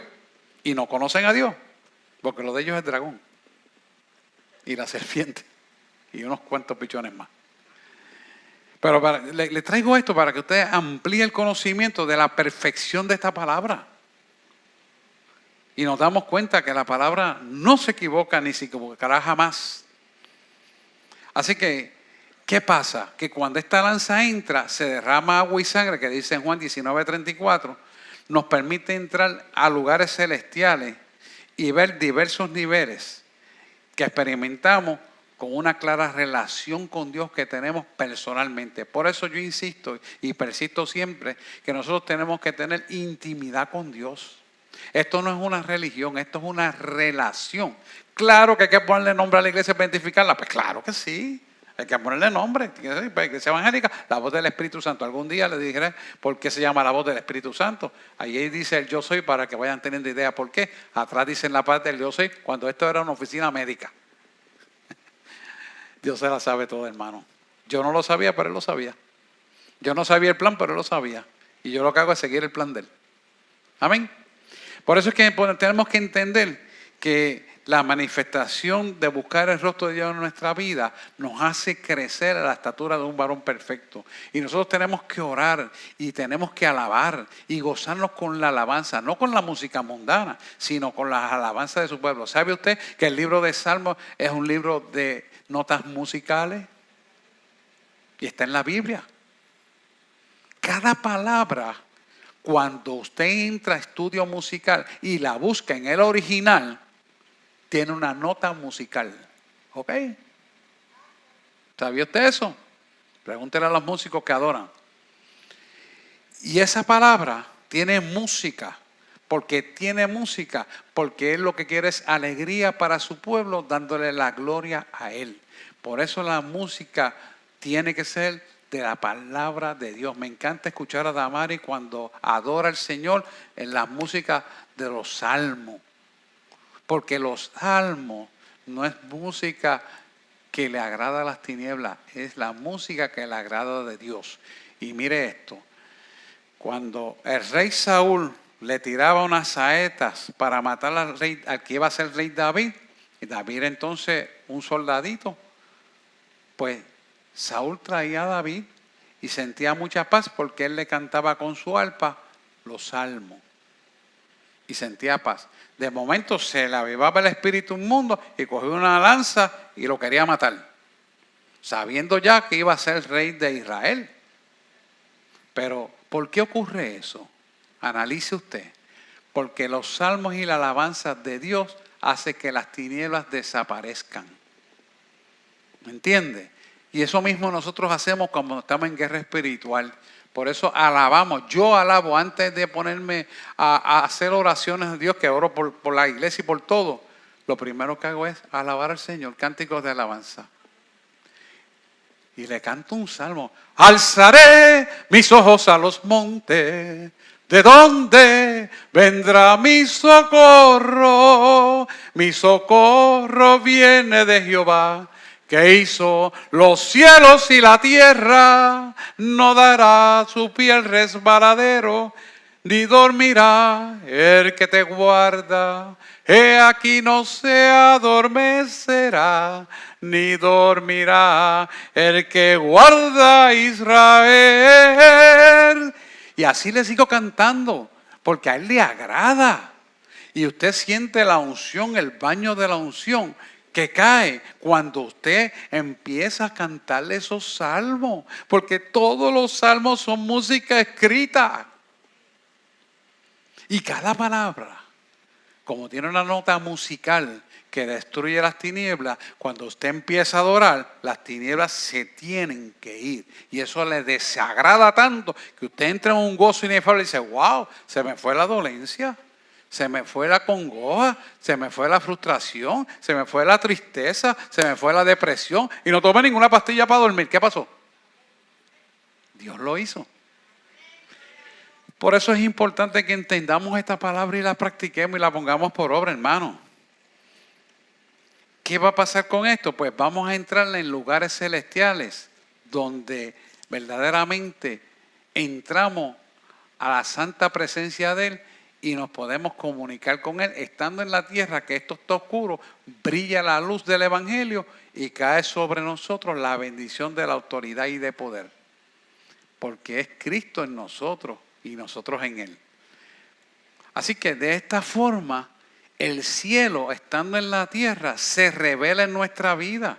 Y no conocen a Dios, porque lo de ellos es el dragón y la serpiente y unos cuantos pichones más. Pero le traigo esto para que usted amplíe el conocimiento de la perfección de esta palabra. Y nos damos cuenta que la palabra no se equivoca ni se equivocará jamás. Así que, ¿qué pasa? Que cuando esta lanza entra, se derrama agua y sangre, que dice en Juan 19:34, nos permite entrar a lugares celestiales y ver diversos niveles que experimentamos con una clara relación con Dios que tenemos personalmente. Por eso yo insisto y persisto siempre que nosotros tenemos que tener intimidad con Dios. Esto no es una religión, esto es una relación. Claro que hay que ponerle nombre a la iglesia para identificarla. Pues claro que sí, hay que ponerle nombre. La iglesia evangélica, la voz del Espíritu Santo. Algún día le diré por qué se llama la voz del Espíritu Santo. Ahí dice el yo soy para que vayan teniendo idea por qué. Atrás dice en la parte del yo soy cuando esto era una oficina médica. Dios se la sabe todo, hermano. Yo no lo sabía, pero Él lo sabía. Yo no sabía el plan, pero Él lo sabía. Y yo lo que hago es seguir el plan de Él. Amén. Por eso es que tenemos que entender que la manifestación de buscar el rostro de Dios en nuestra vida nos hace crecer a la estatura de un varón perfecto. Y nosotros tenemos que orar y tenemos que alabar y gozarnos con la alabanza, no con la música mundana, sino con las alabanzas de su pueblo. ¿Sabe usted que el libro de Salmos es un libro de notas musicales? Y está en la Biblia. Cada palabra, cuando usted entra a estudio musical y la busca en el original, tiene una nota musical. ¿Ok? ¿Sabía usted eso? Pregúntele a los músicos que adoran. Y esa palabra tiene música. Porque tiene música. Porque Él lo que quiere es alegría para su pueblo, dándole la gloria a Él. Por eso la música tiene que ser de la palabra de Dios. Me encanta escuchar a Damari cuando adora al Señor en la música de los salmos. Porque los salmos no es música que le agrada a las tinieblas, es la música que le agrada de Dios. Y mire esto, cuando el rey Saúl le tiraba unas saetas para matar al que iba a ser el rey David, y David entonces un soldadito, pues Saúl traía a David y sentía mucha paz porque él le cantaba con su arpa los salmos. Y sentía paz. De momento se le avivaba el espíritu inmundo y cogió una lanza y lo quería matar, sabiendo ya que iba a ser rey de Israel. Pero, ¿por qué ocurre eso? Analice usted. Porque los salmos y la alabanza de Dios hace que las tinieblas desaparezcan. ¿Me entiende? Y eso mismo nosotros hacemos cuando estamos en guerra espiritual. Por eso alabamos. Yo alabo antes de ponerme a hacer oraciones a Dios, que oro por la iglesia y por todo. Lo primero que hago es alabar al Señor, cánticos de alabanza. Y le canto un salmo. Alzaré mis ojos a los montes. ¿De dónde vendrá mi socorro? Mi socorro viene de Jehová, que hizo los cielos y la tierra. No dará su pie al resbaladero, ni dormirá el que te guarda. He aquí no se adormecerá, ni dormirá el que guarda a Israel. Y así le sigo cantando, porque a Él le agrada. Y usted siente la unción, el baño de la unción que cae cuando usted empieza a cantarle esos salmos. Porque todos los salmos son música escrita. Y cada palabra, como tiene una nota musical que destruye las tinieblas, cuando usted empieza a adorar, las tinieblas se tienen que ir. Y eso le desagrada tanto que usted entra en un gozo inefable y dice, wow, se me fue la dolencia, se me fue la congoja, se me fue la frustración, se me fue la tristeza, se me fue la depresión y no tomé ninguna pastilla para dormir. ¿Qué pasó? Dios lo hizo. Por eso es importante que entendamos esta palabra y la practiquemos y la pongamos por obra, hermano. ¿Qué va a pasar con esto? Pues vamos a entrar en lugares celestiales donde verdaderamente entramos a la santa presencia de Él y nos podemos comunicar con Él. Estando en la tierra, que esto está oscuro, brilla la luz del Evangelio y cae sobre nosotros la bendición de la autoridad y de poder. Porque es Cristo en nosotros y nosotros en Él. Así que de esta forma, el cielo, estando en la tierra, se revela en nuestra vida.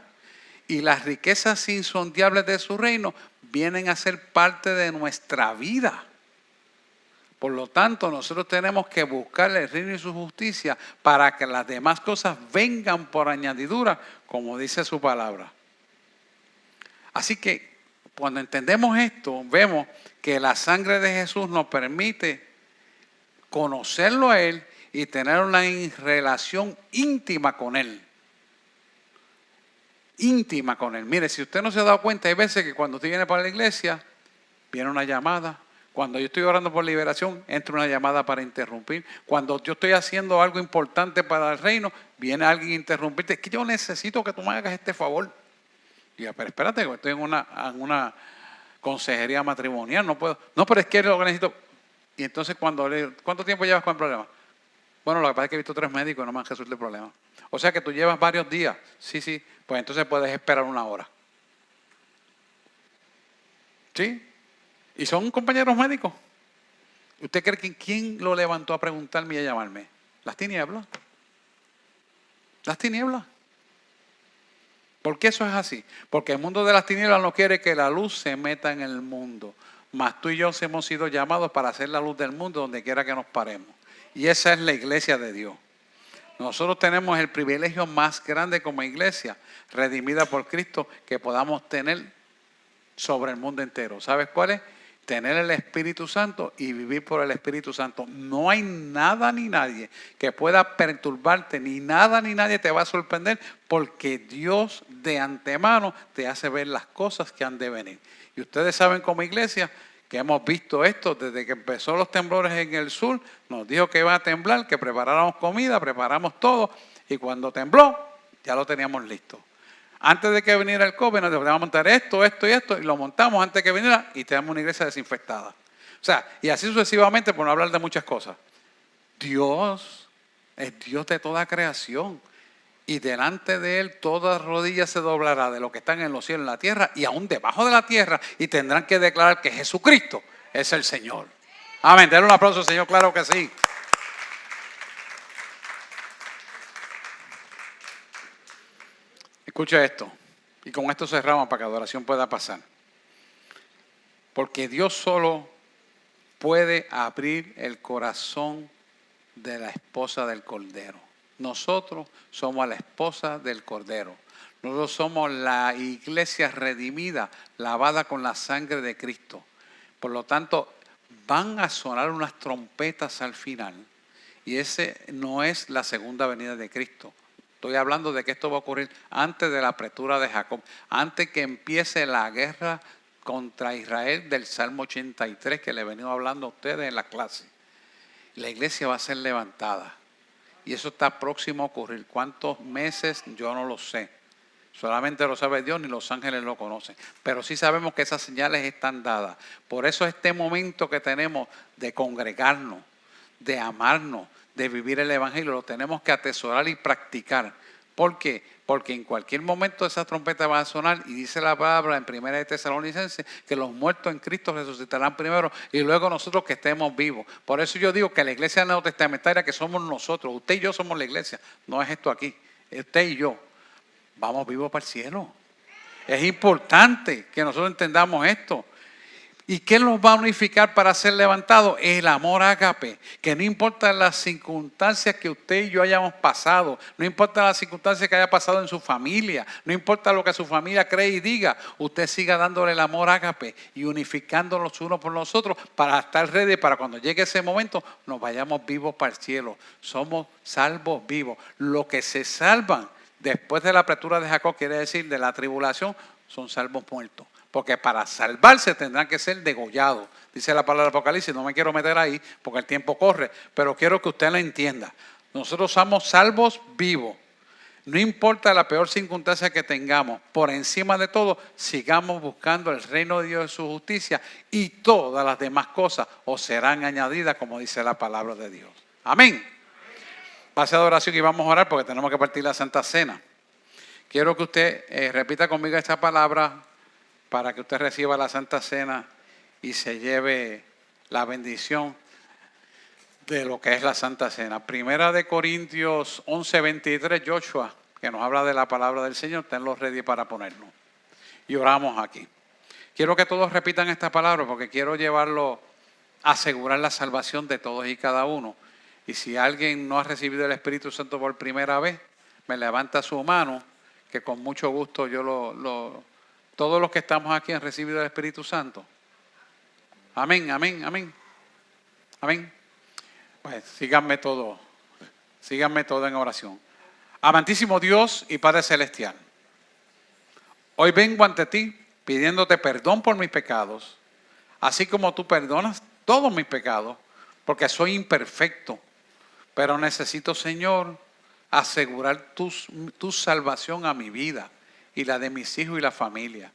Y las riquezas insondables de su reino vienen a ser parte de nuestra vida. Por lo tanto, nosotros tenemos que buscar el reino y su justicia para que las demás cosas vengan por añadidura, como dice su palabra. Así que cuando entendemos esto, vemos que la sangre de Jesús nos permite conocerlo a Él y tener una relación íntima con Él. Íntima con Él. Mire, si usted no se ha dado cuenta, hay veces que cuando usted viene para la iglesia, viene una llamada. Cuando yo estoy orando por liberación, entra una llamada para interrumpir. Cuando yo estoy haciendo algo importante para el reino, viene alguien a interrumpirte. Es que yo necesito que tú me hagas este favor. Y yo, pero espérate, estoy en una consejería matrimonial, no puedo. No, pero es que lo que necesito. Y entonces ¿cuánto tiempo llevas con el problema? Bueno, lo que pasa es que he visto 3 médicos y no me han resuelto el problema. O sea que tú llevas varios días. Sí, pues entonces puedes esperar 1 hora. ¿Sí? ¿Y son compañeros médicos? ¿Usted cree que quién lo levantó a preguntarme y a llamarme? Las tinieblas. Las tinieblas. ¿Por qué eso es así? Porque el mundo de las tinieblas no quiere que la luz se meta en el mundo. Mas tú y yo hemos sido llamados para hacer la luz del mundo donde quiera que nos paremos. Y esa es la iglesia de Dios. Nosotros tenemos el privilegio más grande como iglesia, redimida por Cristo, que podamos tener sobre el mundo entero. ¿Sabes cuál es? Tener el Espíritu Santo y vivir por el Espíritu Santo. No hay nada ni nadie que pueda perturbarte, ni nada ni nadie te va a sorprender, porque Dios de antemano te hace ver las cosas que han de venir. Y ustedes saben como iglesia que hemos visto esto desde que empezó los temblores en el sur. Nos dijo que iba a temblar, que preparáramos comida, preparamos todo, y cuando tembló ya lo teníamos listo. Antes de que viniera el COVID, nos debíamos montar esto, y lo montamos antes de que viniera y tenemos una iglesia desinfectada. O sea, y así sucesivamente, por no hablar de muchas cosas. Dios es Dios de toda creación. Y delante de Él toda rodilla se doblará de lo que están en los cielos y en la tierra y aún debajo de la tierra, y tendrán que declarar que Jesucristo es el Señor. Amén. Denle un aplauso al Señor, claro que sí. Escucha esto, y con esto cerramos para que la adoración pueda pasar. Porque Dios solo puede abrir el corazón de la esposa del Cordero. Nosotros somos la esposa del Cordero. Nosotros somos la iglesia redimida, lavada con la sangre de Cristo. Por lo tanto, van a sonar unas trompetas al final. Y ese no es la segunda venida de Cristo. Estoy hablando de que esto va a ocurrir antes de la apertura de Jacob, antes que empiece la guerra contra Israel del Salmo 83 que le he venido hablando a ustedes en la clase. La iglesia va a ser levantada y eso está próximo a ocurrir. ¿Cuántos meses? Yo no lo sé. Solamente lo sabe Dios, ni los ángeles lo conocen. Pero sí sabemos que esas señales están dadas. Por eso este momento que tenemos de congregarnos, de amarnos, de vivir el Evangelio, lo tenemos que atesorar y practicar. ¿Por qué? Porque en cualquier momento esa trompeta va a sonar y dice la palabra en 1 de Tesalonicenses que los muertos en Cristo resucitarán primero y luego nosotros que estemos vivos. Por eso yo digo que la iglesia neotestamentaria, que somos nosotros, usted y yo somos la iglesia, no es esto aquí, usted y yo, vamos vivos para el cielo. Es importante que nosotros entendamos esto. ¿Y qué nos va a unificar para ser levantados? El amor ágape, que no importa las circunstancias que usted y yo hayamos pasado, no importa las circunstancias que haya pasado en su familia, no importa lo que su familia cree y diga, usted siga dándole el amor ágape y unificándonos unos por nosotros para estar ready para cuando llegue ese momento nos vayamos vivos para el cielo. Somos salvos vivos. Los que se salvan después de la apertura de Jacob, quiere decir de la tribulación, son salvos muertos. Porque para salvarse tendrán que ser degollados. Dice la palabra Apocalipsis, no me quiero meter ahí porque el tiempo corre, pero quiero que usted lo entienda. Nosotros somos salvos vivos. No importa la peor circunstancia que tengamos, por encima de todo, sigamos buscando el reino de Dios y su justicia, y todas las demás cosas os serán añadidas, como dice la palabra de Dios. Amén. Pase a adoración y vamos a orar porque tenemos que partir la Santa Cena. Quiero que usted repita conmigo esta palabra para que usted reciba la Santa Cena y se lleve la bendición de lo que es la Santa Cena. Primera de Corintios 11:23, Joshua, que nos habla de la palabra del Señor, tenlos ready para ponernos. Y oramos aquí. Quiero que todos repitan esta palabra porque quiero llevarlo a asegurar la salvación de todos y cada uno. Y si alguien no ha recibido el Espíritu Santo por primera vez, me levanta su mano, que con mucho gusto todos los que estamos aquí han recibido el Espíritu Santo. Amén, amén, amén. Amén. Pues síganme todo en oración. Amantísimo Dios y Padre Celestial, hoy vengo ante ti pidiéndote perdón por mis pecados, así como tú perdonas todos mis pecados, porque soy imperfecto, pero necesito, Señor, asegurar tu salvación a mi vida y la de mis hijos y la familia.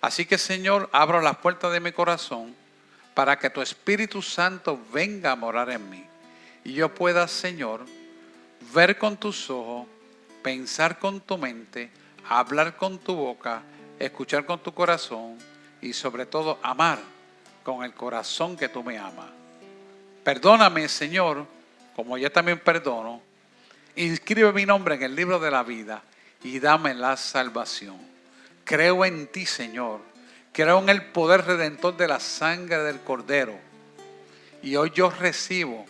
Así que, Señor, abro las puertas de mi corazón para que tu Espíritu Santo venga a morar en mí. Y yo pueda, Señor, ver con tus ojos, pensar con tu mente, hablar con tu boca, escuchar con tu corazón y sobre todo amar con el corazón que tú me amas. Perdóname, Señor, como yo también perdono. Inscribe mi nombre en el libro de la vida y dame la salvación. Creo en ti, Señor. Creo en el poder redentor de la sangre del Cordero. Y hoy yo recibo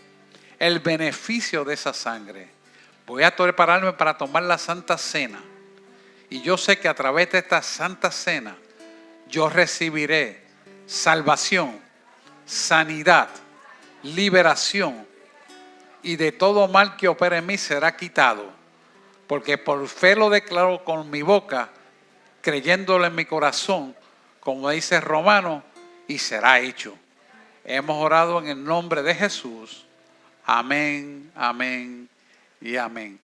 el beneficio de esa sangre. Voy a prepararme para tomar la Santa Cena. Y yo sé que a través de esta Santa Cena yo recibiré salvación, sanidad, liberación. Y de todo mal que opere en mí será quitado. Porque por fe lo declaro con mi boca, creyéndolo en mi corazón, como dice Romano, y será hecho. Hemos orado en el nombre de Jesús. Amén, amén y amén.